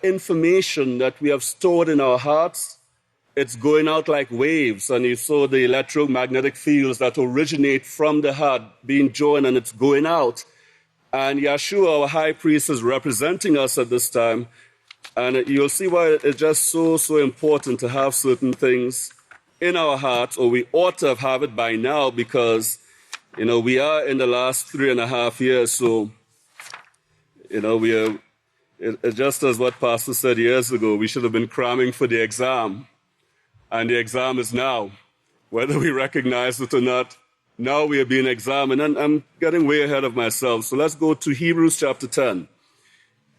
information that we have stored in our hearts, it's going out like waves. And you saw the electromagnetic fields that originate from the heart being joined, and it's going out. And Yeshua, our high priest, is representing us at this time. And you'll see why it's just so important to have certain things in our hearts, or we ought to have it by now, because, we are in the last 3.5 years. So, we are, just as what Pastor said years ago, we should have been cramming for the exam. And the exam is now. Whether we recognize it or not, now we are being examined. And I'm getting way ahead of myself. So let's go to Hebrews chapter 10.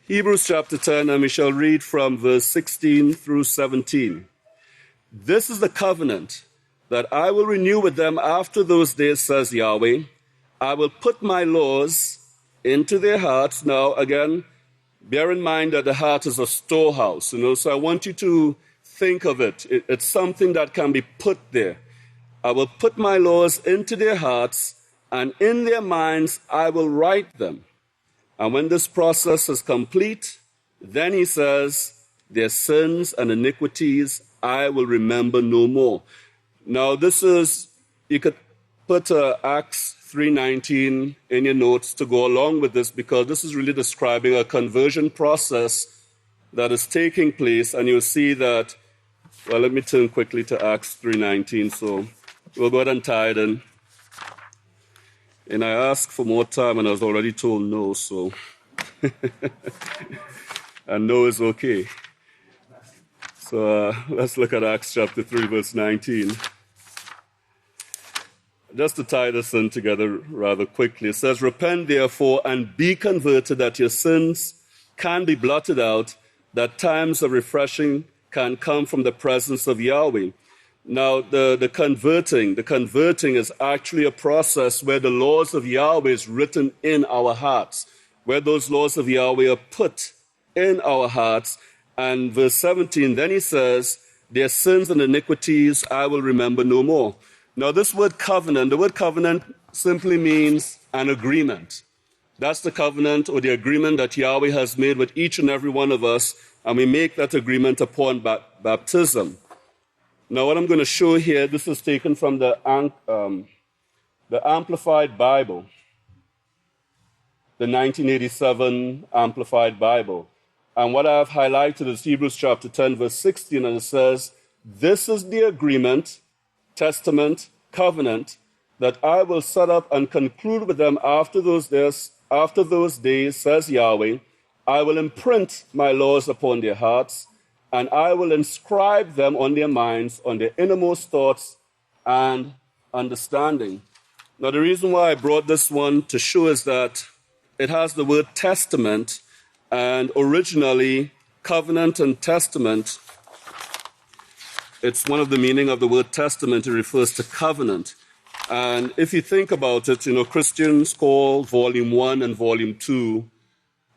Hebrews chapter 10, and we shall read from verse 16 through 17. This is the covenant that I will renew with them after those days, says Yahweh. I will put my laws into their hearts. Now, again, bear in mind that the heart is a storehouse, so I want you to think of it. It's something that can be put there. I will put my laws into their hearts, and in their minds I will write them. And when this process is complete, then he says, their sins and iniquities I will remember no more. Now this is, you could put Acts 3:19 in your notes to go along with this, because this is really describing a conversion process that is taking place. And you'll see that, well, let me turn quickly to Acts 3:19. So we'll go ahead and tie it in. And I asked for more time, and I was already told no, so. And no is okay. So let's look at Acts chapter 3, verse 19. Just to tie this in together rather quickly, it says, "Repent therefore and be converted, that your sins can be blotted out, that times of refreshing can come from the presence of Yahweh." Now, the converting is actually a process where the laws of Yahweh is written in our hearts, where those laws of Yahweh are put in our hearts. And verse 17, then he says, "Their sins and iniquities I will remember no more." Now, this word covenant, the word covenant simply means an agreement. That's the covenant or the agreement that Yahweh has made with each and every one of us, and we make that agreement upon baptism. Now, what I'm going to show here, this is taken from the Amplified Bible, the 1987 Amplified Bible. And what I've highlighted is Hebrews chapter 10, verse 16, and it says, "This is the agreement, testament, covenant, that I will set up and conclude with them after those days, says Yahweh. I will imprint my laws upon their hearts, and I will inscribe them on their minds, on their innermost thoughts and understanding." Now, the reason why I brought this one to show is that it has the word testament, and originally, covenant and testament, it's one of the meaning of the word testament. It refers to covenant. And if you think about it, Christians call Volume 1 and Volume 2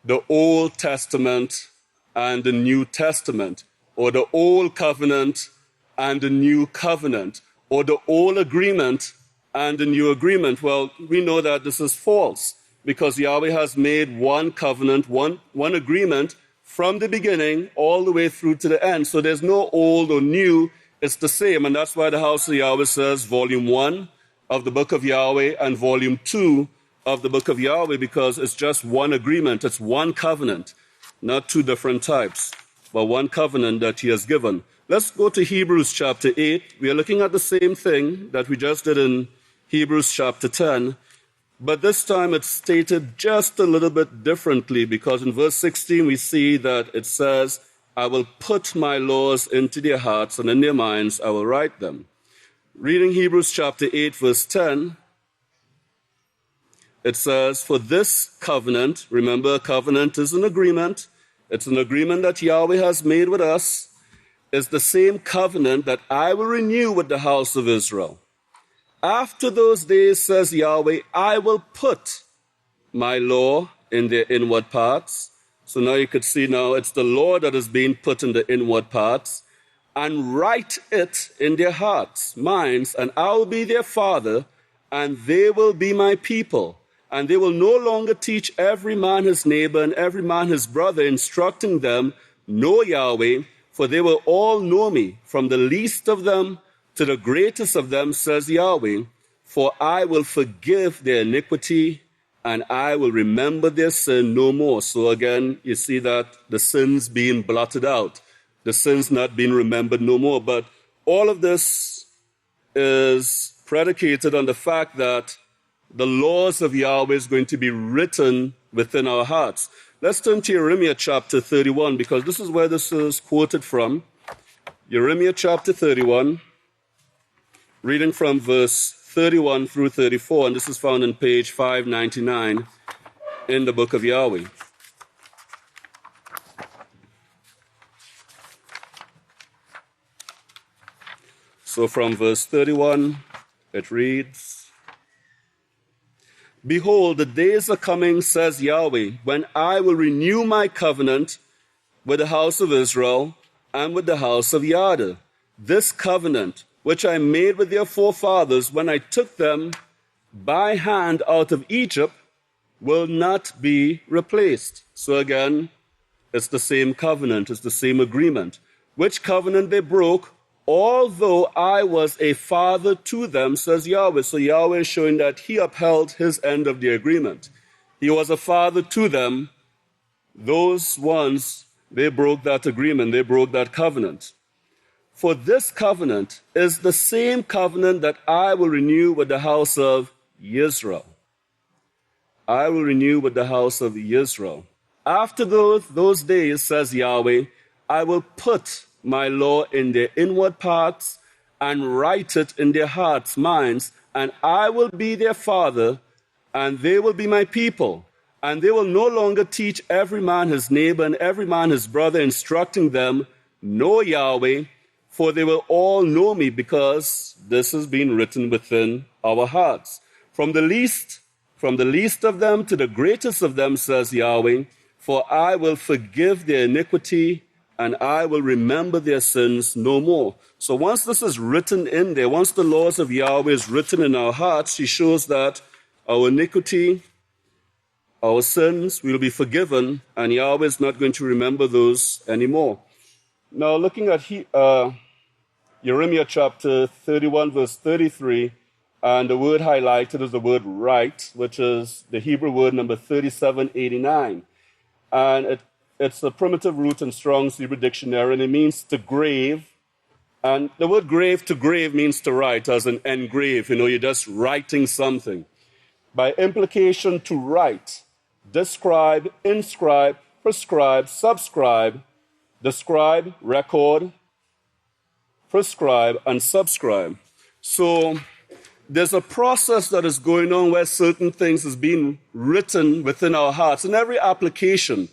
the Old Testament and the New Testament, or the Old Covenant and the New Covenant, or the Old Agreement and the New Agreement. Well, we know that this is false, because Yahweh has made one covenant, one agreement from the beginning all the way through to the end. So there's no old or new, it's the same. And that's why the House of Yahweh says Volume 1 of the Book of Yahweh and Volume 2 of the Book of Yahweh, because it's just one agreement, it's one covenant, not two different types, but one covenant that he has given. Let's go to Hebrews chapter 8. We are looking at the same thing that we just did in Hebrews chapter 10. But this time it's stated just a little bit differently, because in verse 16 we see that it says, "I will put my laws into their hearts, and in their minds I will write them." Reading Hebrews chapter 8, verse 10, it says, "For this covenant," remember, a covenant is an agreement. It's an agreement that Yahweh has made with us, "is the same covenant that I will renew with the house of Israel. After those days, says Yahweh, I will put my law in their inward parts." So now you could see now it's the law that is being put in the inward parts, "and write it in their hearts, minds, and I will be their father, and they will be my people. And they will no longer teach every man his neighbor and every man his brother, instructing them, know Yahweh, for they will all know me, from the least of them to the greatest of them, says Yahweh, for I will forgive their iniquity, and I will remember their sin no more." So again, you see that the sins being blotted out, the sins not being remembered no more. But all of this is predicated on the fact that the laws of Yahweh is going to be written within our hearts. Let's turn to Jeremiah chapter 31, because this is where this is quoted from. Jeremiah chapter 31. Reading from verse 31 through 34, and this is found on page 599 in the Book of Yahweh. So from verse 31, it reads, "Behold, the days are coming, says Yahweh, when I will renew my covenant with the house of Israel and with the house of Yahweh. This covenant which I made with their forefathers when I took them by hand out of Egypt, will not be replaced." So again, it's the same covenant, it's the same agreement. Which covenant they broke, although I was a father to them, says Yahweh. So Yahweh is showing that he upheld his end of the agreement. He was a father to them. Those ones, they broke that agreement. They broke that covenant. For this covenant is the same covenant that I will renew with the house of Yisrael. I will renew with the house of Yisrael. After those days, says Yahweh, I will put my law in their inward parts and write it in their hearts, minds, and I will be their father, and they will be my people. And they will no longer teach every man his neighbor and every man his brother, instructing them, know Yahweh, for they will all know me, because this has been written within our hearts. From the least of them to the greatest of them, says Yahweh, for I will forgive their iniquity and I will remember their sins no more. So once this is written in there, once the laws of Yahweh is written in our hearts, he shows that our iniquity, our sins will be forgiven, and Yahweh is not going to remember those anymore. Now, looking at Jeremiah chapter 31, verse 33, and the word highlighted is the word right, which is the Hebrew word number 3789. And it's a primitive root in Strong's Hebrew dictionary, and it means to grave. And the word grave, to grave, means to write, as an engrave. You're just writing something. By implication, to write, describe, inscribe, prescribe, subscribe, describe, record, prescribe, and subscribe. So there's a process that is going on where certain things is being written within our hearts in every application,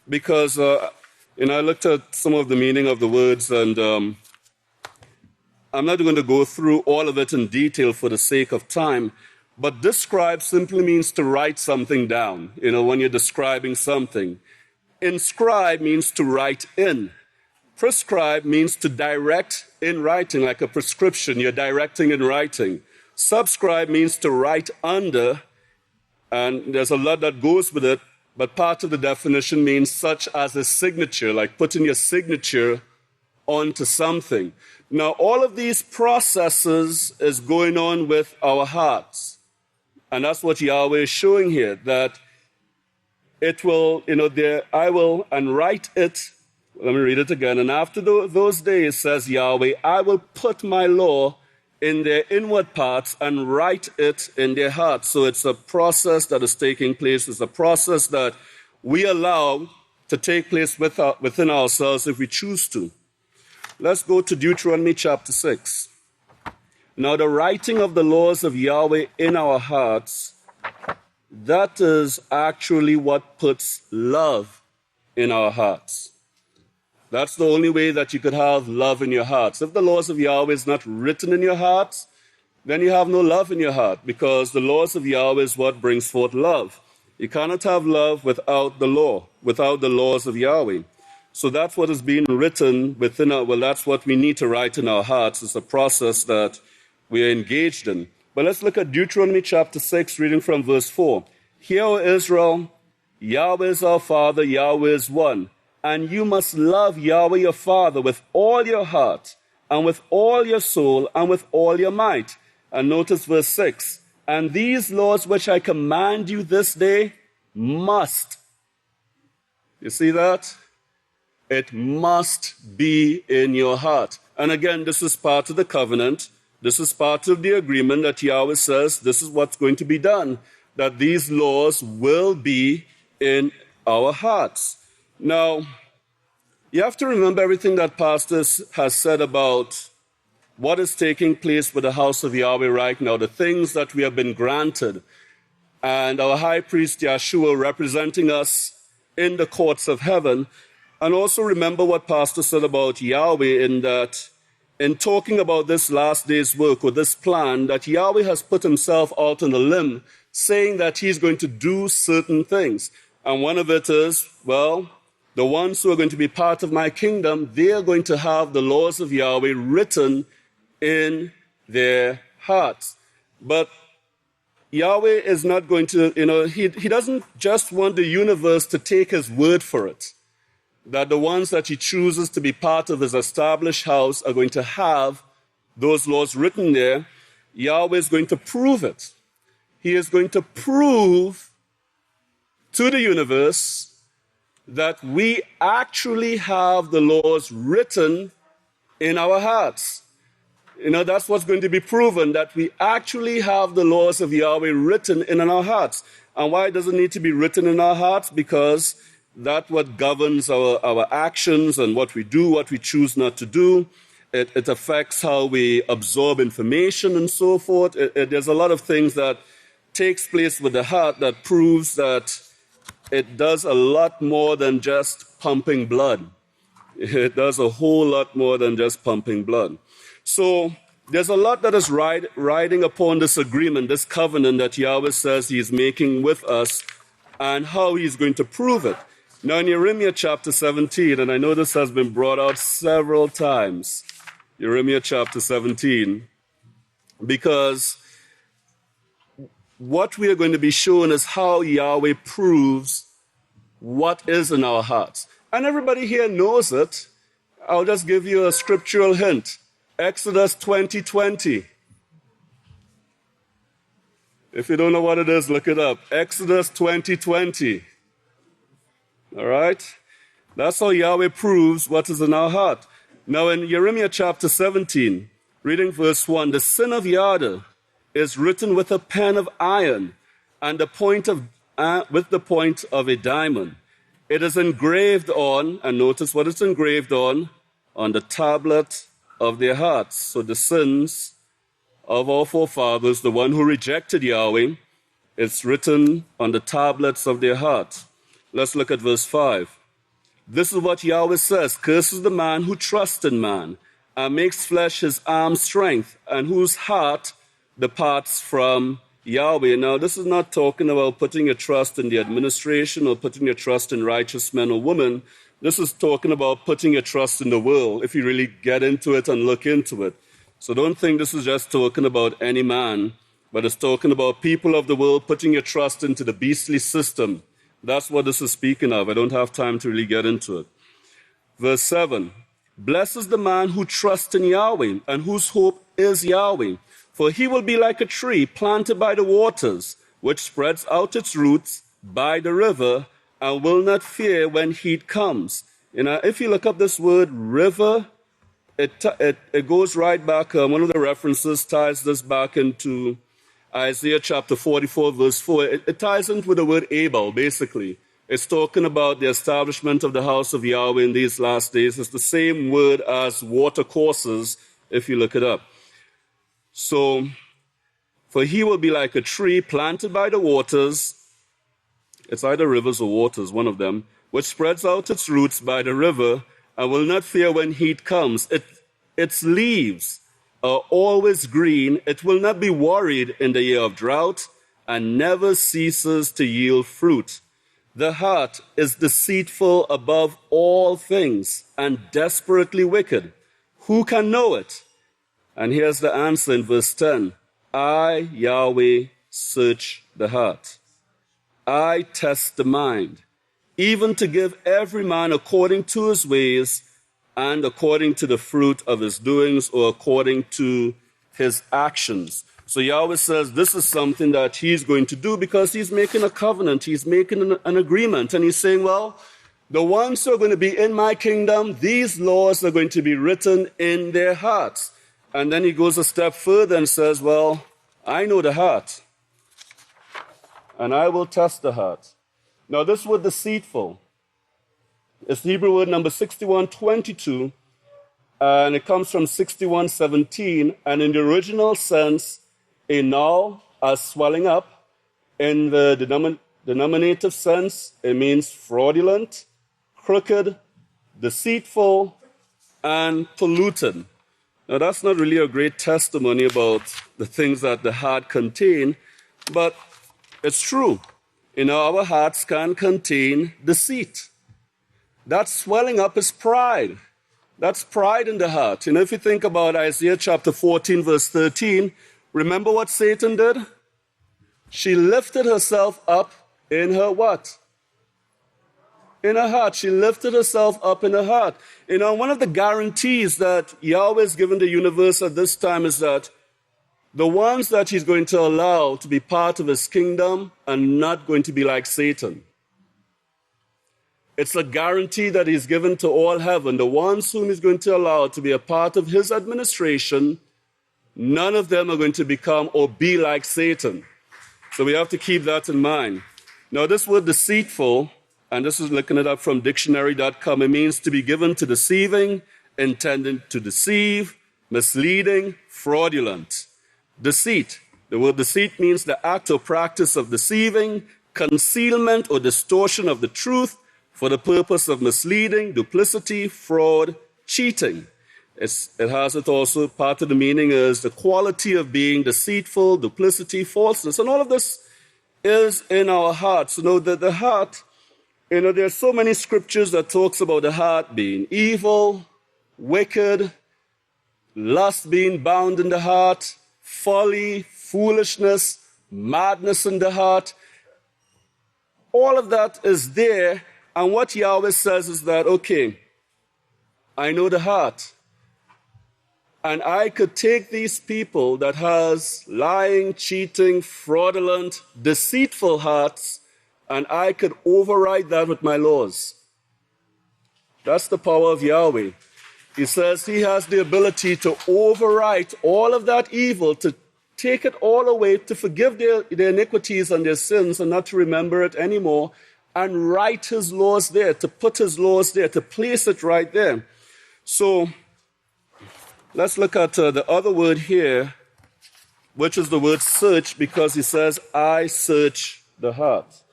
because I looked at some of the meaning of the words, and I'm not going to go through all of it in detail for the sake of time, but describe simply means to write something down, when you're describing something. Inscribe means to write in. Prescribe means to direct in writing, like a prescription, you're directing in writing. Subscribe means to write under, and there's a lot that goes with it, but part of the definition means such as a signature, like putting your signature onto something. Now, all of these processes is going on with our hearts. And that's what Yahweh is showing here, that it will, I will, and write it. Let me read it again. And after those days, says Yahweh, I will put my law in their inward parts and write it in their hearts. So it's a process that is taking place. It's a process that we allow to take place within ourselves if we choose to. Let's go to Deuteronomy chapter 6. Now, the writing of the laws of Yahweh in our hearts, that is actually what puts love in our hearts. That's the only way that you could have love in your hearts. If the laws of Yahweh is not written in your hearts, then you have no love in your heart, because the laws of Yahweh is what brings forth love. You cannot have love without the law, without the laws of Yahweh. So that's what is being written within that's what we need to write in our hearts. It's a process that we are engaged in. But let's look at Deuteronomy chapter 6, reading from verse 4. Hear, O Israel, Yahweh is our Father, Yahweh is one. And you must love Yahweh your Father with all your heart, and with all your soul, and with all your might. And notice verse 6. And these laws which I command you this day must. You see that? It must be in your heart. And again, this is part of the covenant. This is part of the agreement that Yahweh says this is what's going to be done, that these laws will be in our hearts. Now, you have to remember everything that Pastor has said about what is taking place with the House of Yahweh right now, the things that we have been granted, and our high priest Yeshua representing us in the courts of heaven. And also remember what Pastor said about Yahweh, in that in talking about this last day's work, or this plan, that Yahweh has put himself out on a limb, saying that he's going to do certain things. And one of it is, well, the ones who are going to be part of my kingdom, they are going to have the laws of Yahweh written in their hearts. But Yahweh is not going to, he doesn't just want the universe to take his word for it. that the ones that he chooses to be part of his established house are going to have those laws written there, Yahweh is going to prove it. He is going to prove to the universe that we actually have the laws written in our hearts. That's what's going to be proven, that we actually have the laws of Yahweh written in our hearts. And why does it need to be written in our hearts? Because that's what governs our actions and what we do, what we choose not to do. It affects how we absorb information and so forth. There's a lot of things that takes place with the heart that proves that it does a lot more than just pumping blood. It does a whole lot more than just pumping blood. So there's a lot that is riding upon this agreement, this covenant that Yahweh says he is making with us and how he's going to prove it. Now in Jeremiah chapter 17, and I know this has been brought out several times, Jeremiah chapter 17, because what we are going to be shown is how Yahweh proves what is in our hearts. And everybody here knows it. I'll just give you a scriptural hint. Exodus 20:20. If you don't know what it is, look it up. Exodus 20:20. All right? That's how Yahweh proves what is in our heart. Now in Jeremiah chapter 17, reading verse 1, the sin of Yada is written with a pen of iron and with the point of a diamond. It is engraved on, and notice what it's engraved on the tablet of their hearts. So the sins of our forefathers, the one who rejected Yahweh, it's written on the tablets of their heart. Let's look at verse 5. This is what Yahweh says, curses the man who trusts in man and makes flesh his arm's strength, and whose heart departs from Yahweh. Now, this is not talking about putting your trust in the administration or putting your trust in righteous men or women. This is talking about putting your trust in the world, if you really get into it and look into it. So don't think this is just talking about any man, but it's talking about people of the world putting your trust into the beastly system. That's what this is speaking of. I don't have time to really get into it. Verse 7, blessed is the man who trusts in Yahweh and whose hope is Yahweh. For he will be like a tree planted by the waters, which spreads out its roots by the river and will not fear when heat comes. If you look up this word river, it goes right back. One of the references ties this back into Isaiah chapter 44, verse 4. It ties into the word Abel, basically. It's talking about the establishment of the house of Yahweh in these last days. It's the same word as water courses, if you look it up. So, for he will be like a tree planted by the waters. It's either rivers or waters, one of them, which spreads out its roots by the river and will not fear when heat comes. Its leaves are always green. It will not be worried in the year of drought and never ceases to yield fruit. The heart is deceitful above all things and desperately wicked. Who can know it? And here's the answer in verse 10. I, Yahweh, search the heart. I test the mind, even to give every man according to his ways and according to the fruit of his doings, or according to his actions. So Yahweh says this is something that he's going to do because he's making a covenant. He's making an agreement. And he's saying, well, the ones who are going to be in my kingdom, these laws are going to be written in their hearts. And then he goes a step further and says, well, I know the heart, and I will test the heart. Now, this word deceitful is the Hebrew word number 6122, and it comes from 6117, and in the original sense, a null as swelling up. In the denominative sense, it means fraudulent, crooked, deceitful, and polluted. Now, that's not really a great testimony about the things that the heart contain, but it's true. Our hearts can contain deceit. That swelling up is pride. That's pride in the heart. If you think about Isaiah chapter 14, verse 13, remember what Satan did? She lifted herself up in her what? in her heart. She lifted herself up in her heart. One of the guarantees that Yahweh has given the universe at this time is that the ones that he's going to allow to be part of his kingdom are not going to be like Satan. It's a guarantee that he's given to all heaven. The ones whom he's going to allow to be a part of his administration, none of them are going to become or be like Satan. So we have to keep that in mind. Now, this word deceitful, and this is looking it up from dictionary.com, it means to be given to deceiving, intended to deceive, misleading, fraudulent. Deceit. The word deceit means the act or practice of deceiving, concealment or distortion of the truth for the purpose of misleading, duplicity, fraud, cheating. It has it also, part of the meaning is the quality of being deceitful, duplicity, falseness, and all of this is in our hearts. The heart, there's so many scriptures that talks about the heart being evil, wicked, lust being bound in the heart, folly, foolishness, madness in the heart. All of that is there, and what Yahweh says is that, okay, I know the heart, and I could take these people that has lying, cheating, fraudulent, deceitful hearts, and I could override that with my laws. That's the power of Yahweh. He says he has the ability to overwrite all of that evil, to take it all away, to forgive their iniquities and their sins and not to remember it anymore, and write his laws there, to put his laws there, to place it right there. So let's look at the other word here, which is the word search, because he says, I search the heart.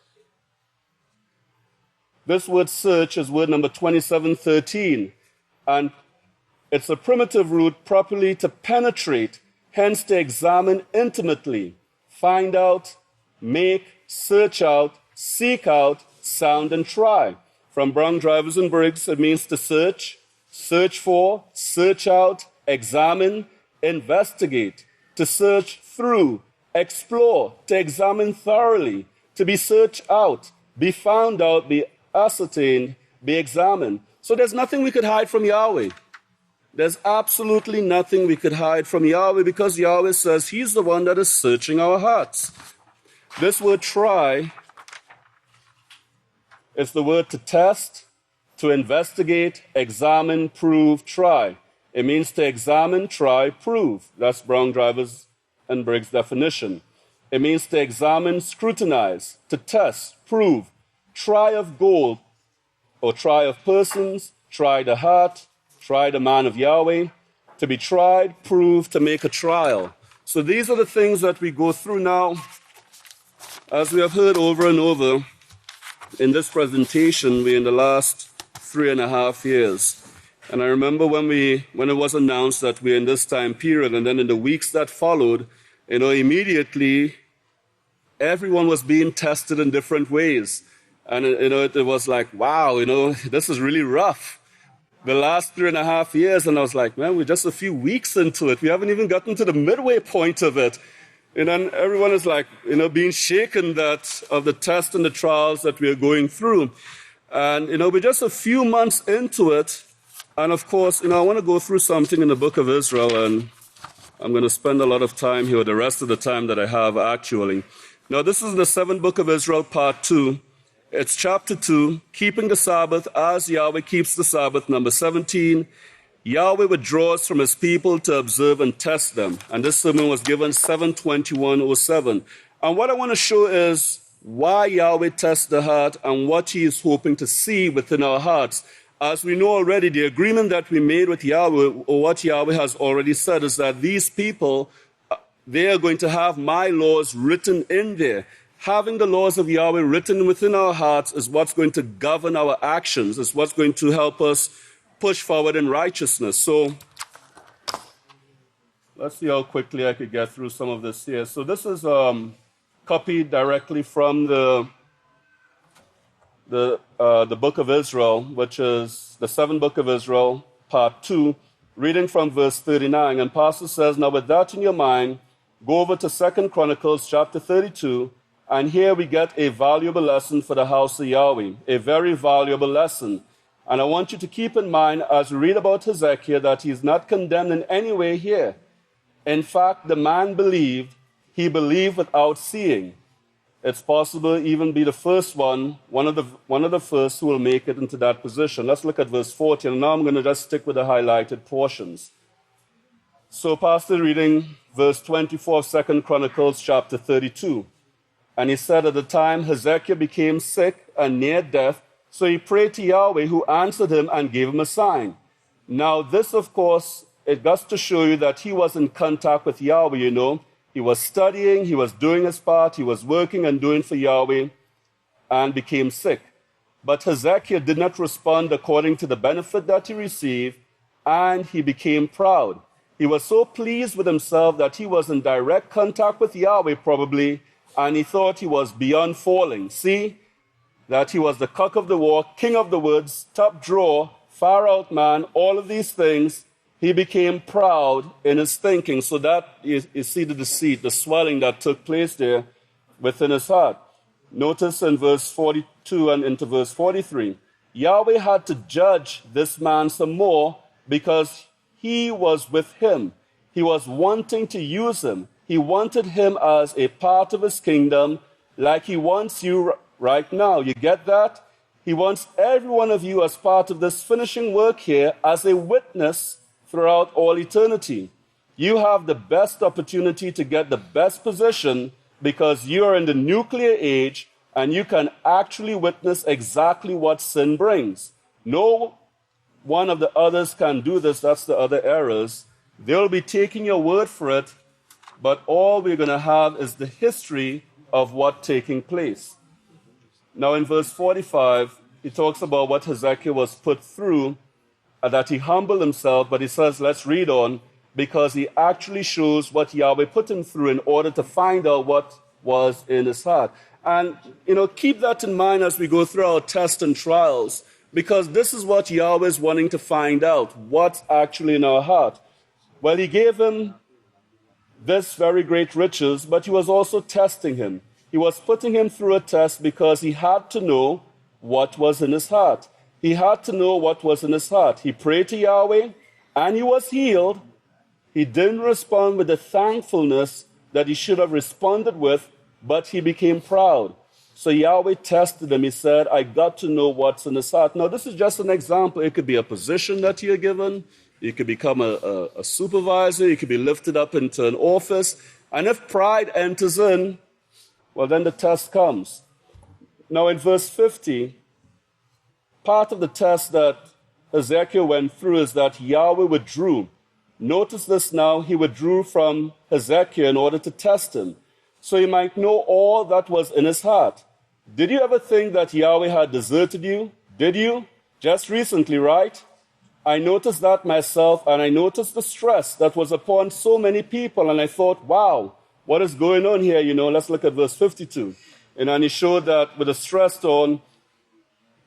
This word search is word number 2713, and it's a primitive root properly to penetrate, hence to examine intimately, find out, make, search out, seek out, sound, and try. From Brown, Drivers, and Briggs, it means to search, search for, search out, examine, investigate, to search through, explore, to examine thoroughly, to be searched out, be found out, be ascertained, be examined. So there's nothing we could hide from Yahweh. There's absolutely nothing we could hide from Yahweh, because Yahweh says he's the one that is searching our hearts. This word try is the word to test, to investigate, examine, prove, try. It means to examine, try, prove. That's Brown, Drivers, and Briggs' definition. It means to examine, scrutinize, to test, prove, try of gold, or try of persons, try the heart, try the man of Yahweh, to be tried, proved, to make a trial. So these are the things that we go through now. As we have heard over and over in this presentation, we're in the last 3.5 years. And I remember when it was announced that we're in this time period, and then in the weeks that followed, immediately everyone was being tested in different ways. And it was like, wow, this is really rough. The last 3.5 years, and I was like, man, we're just a few weeks into it. We haven't even gotten to the midway point of it. And then everyone is like, being shaken of the tests and the trials that we are going through. And, we're just a few months into it. And of course, I want to go through something in the book of Israel, and I'm going to spend a lot of time here, the rest of the time that I have actually. Now, this is the 7th book of Israel, part 2. It's chapter 2, keeping the Sabbath as Yahweh keeps the Sabbath, number 17. Yahweh withdraws from his people to observe and test them. And this sermon was given 7/21/07. And what I want to show is why Yahweh tests the heart and what he is hoping to see within our hearts. As we know already, the agreement that we made with Yahweh, or what Yahweh has already said, is that these people, they are going to have my laws written in there. Having the laws of Yahweh written within our hearts is what's going to govern our actions. It's what's going to help us push forward in righteousness. So let's see how quickly I could get through some of this here. So this is copied directly from the book of Israel, which is the 7th book of Israel, part 2, reading from verse 39. And Pastor says, now with that in your mind, go over to 2 Chronicles chapter 32, And here we get a valuable lesson for the house of Yahweh, a very valuable lesson. And I want you to keep in mind as we read about Hezekiah that he is not condemned in any way here. In fact, the man believed, he believed without seeing. It's possible even be the first one of the first who will make it into that position. Let's look at verse 40, and now I'm going to just stick with the highlighted portions. So Pastor reading verse 24 of 2 Chronicles chapter 32. And he said, at the time Hezekiah became sick and near death, so he prayed to Yahweh, who answered him and gave him a sign. Now this, of course, it goes to show you that he was in contact with Yahweh, you know. He was studying, he was doing his part, he was working and doing for Yahweh, and became sick. But Hezekiah did not respond according to the benefit that he received, and he became proud. He was so pleased with himself that he was in direct contact with Yahweh probably, and he thought he was beyond falling. See, that he was the cock of the walk, king of the woods, top drawer, far out man, all of these things. He became proud in his thinking. So that you see the deceit, the swelling that took place there within his heart. Notice in verse 42 and into verse 43, Yahweh had to judge this man some more because he was with him. He was wanting to use him. He wanted him as a part of his kingdom like he wants you right now. You get that? He wants every one of you as part of this finishing work here as a witness throughout all eternity. You have the best opportunity to get the best position because you are in the nuclear age and you can actually witness exactly what sin brings. No one of the others can do this. That's the other errors. They'll be taking your word for it, but all we're going to have is the history of what taking place. Now in verse 45, he talks about what Hezekiah was put through, that he humbled himself, but he says, let's read on, because he actually shows what Yahweh put him through in order to find out what was in his heart. And, keep that in mind as we go through our tests and trials, because this is what Yahweh is wanting to find out, what's actually in our heart. Well, he gave him this very great riches, but he was also testing him. He was putting him through a test because he had to know what was in his heart. He had to know what was in his heart. He prayed to Yahweh, and he was healed. He didn't respond with the thankfulness that he should have responded with, but he became proud. So Yahweh tested him. He said, I got to know what's in his heart. Now, this is just an example. It could be a position that you're given. You could become a supervisor. You could be lifted up into an office. And if pride enters in, well, then the test comes. Now, in verse 50, part of the test that Hezekiah went through is that Yahweh withdrew. Notice this now. He withdrew from Hezekiah in order to test him, so he might know all that was in his heart. Did you ever think that Yahweh had deserted you? Did you? Just recently, right? I noticed that myself, and I noticed the stress that was upon so many people, and I thought, wow, what is going on here? Let's look at verse 52. And he showed that with the stress on,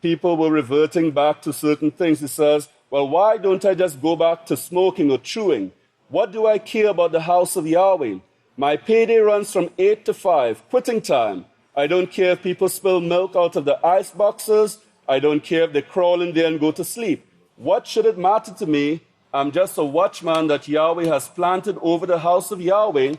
people were reverting back to certain things. He says, well, why don't I just go back to smoking or chewing? What do I care about the house of Yahweh? My payday runs from 8 to 5, quitting time. I don't care if people spill milk out of the ice boxes. I don't care if they crawl in there and go to sleep. What should it matter to me? I'm just a watchman that Yahweh has planted over the house of Yahweh,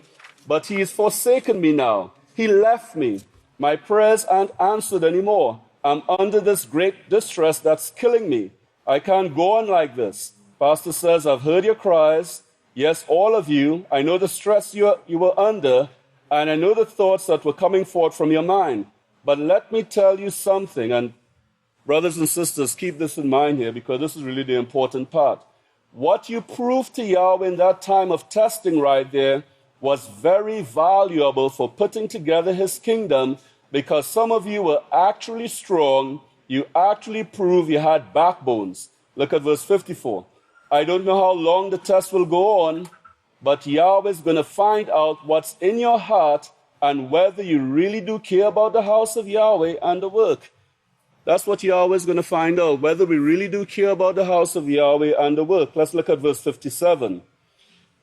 but he has forsaken me now. He left me. My prayers aren't answered anymore. I'm under this great distress that's killing me. I can't go on like this. Pastor says, I've heard your cries. Yes, all of you. I know the stress you were under, and I know the thoughts that were coming forth from your mind. But let me tell you something, and brothers and sisters, keep this in mind here, because this is really the important part. What you proved to Yahweh in that time of testing right there was very valuable for putting together his kingdom, because some of you were actually strong. You actually proved you had backbones. Look at verse 54. I don't know how long the test will go on, but Yahweh is going to find out what's in your heart and whether you really do care about the house of Yahweh and the work. That's what Yahweh is going to find out, whether we really do care about the house of Yahweh and the work. Let's look at verse 57.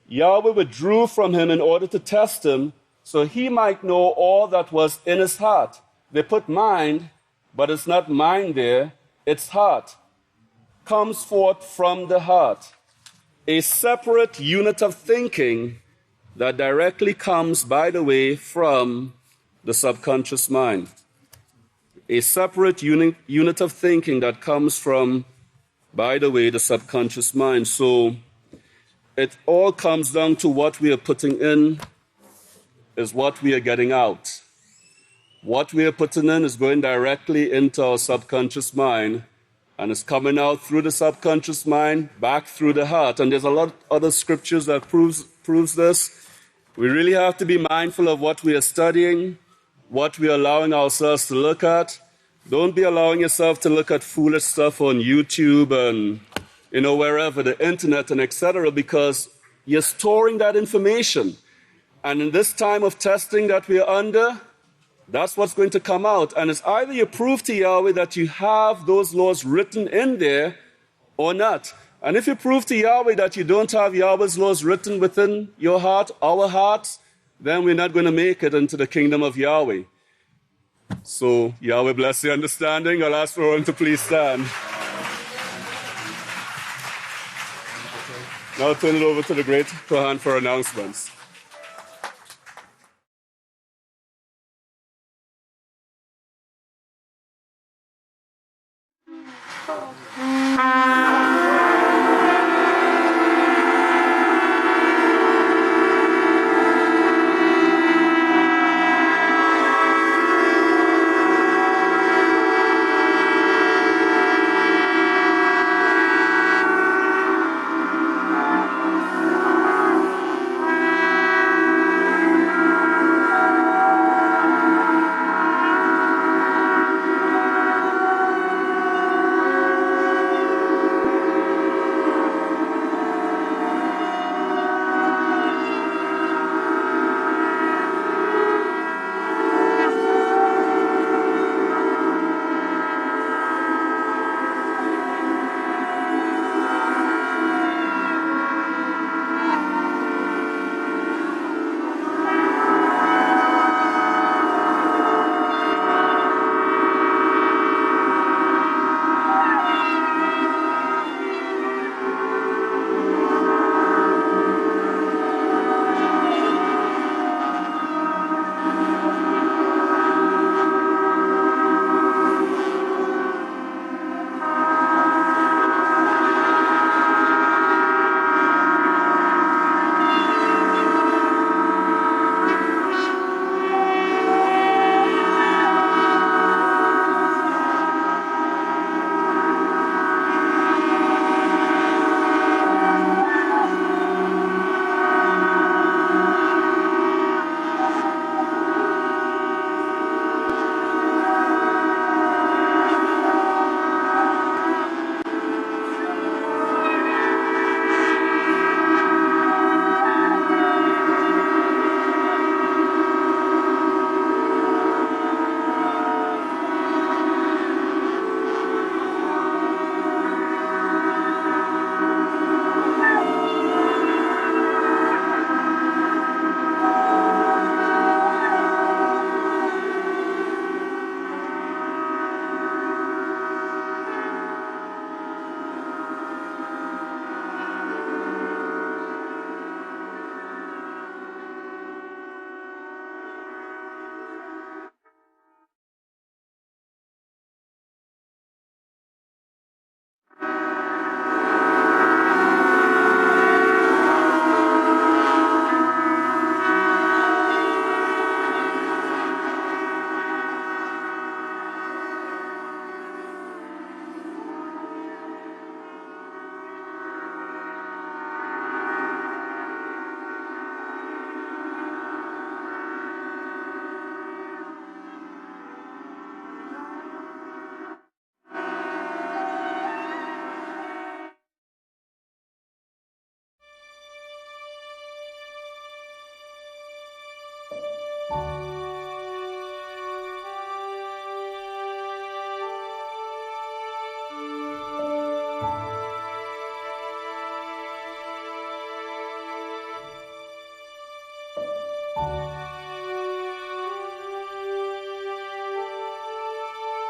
Yahweh withdrew from him in order to test him, so he might know all that was in his heart. They put mind, but it's not mind there, it's heart. Comes forth from the heart. A separate unit of thinking that directly comes, by the way, from the subconscious mind. A separate unit of thinking that comes from, by the way, the subconscious mind. So it all comes down to what we are putting in is what we are getting out. What we are putting in is going directly into our subconscious mind, and it's coming out through the subconscious mind, back through the heart. And there's a lot of other scriptures that proves this. We really have to be mindful of what we are studying, what we are allowing ourselves to look at. Don't be allowing yourself to look at foolish stuff on YouTube and, wherever, the internet and etc., because you're storing that information. And in this time of testing that we are under, that's what's going to come out. And it's either you prove to Yahweh that you have those laws written in there or not. And if you prove to Yahweh that you don't have Yahweh's laws written within your heart, our hearts, then we're not going to make it into the kingdom of Yahweh. So, Yahweh bless your understanding. I'll ask for everyone to please stand. Now I'll turn it over to the great Kohan for announcements.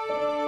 Amen.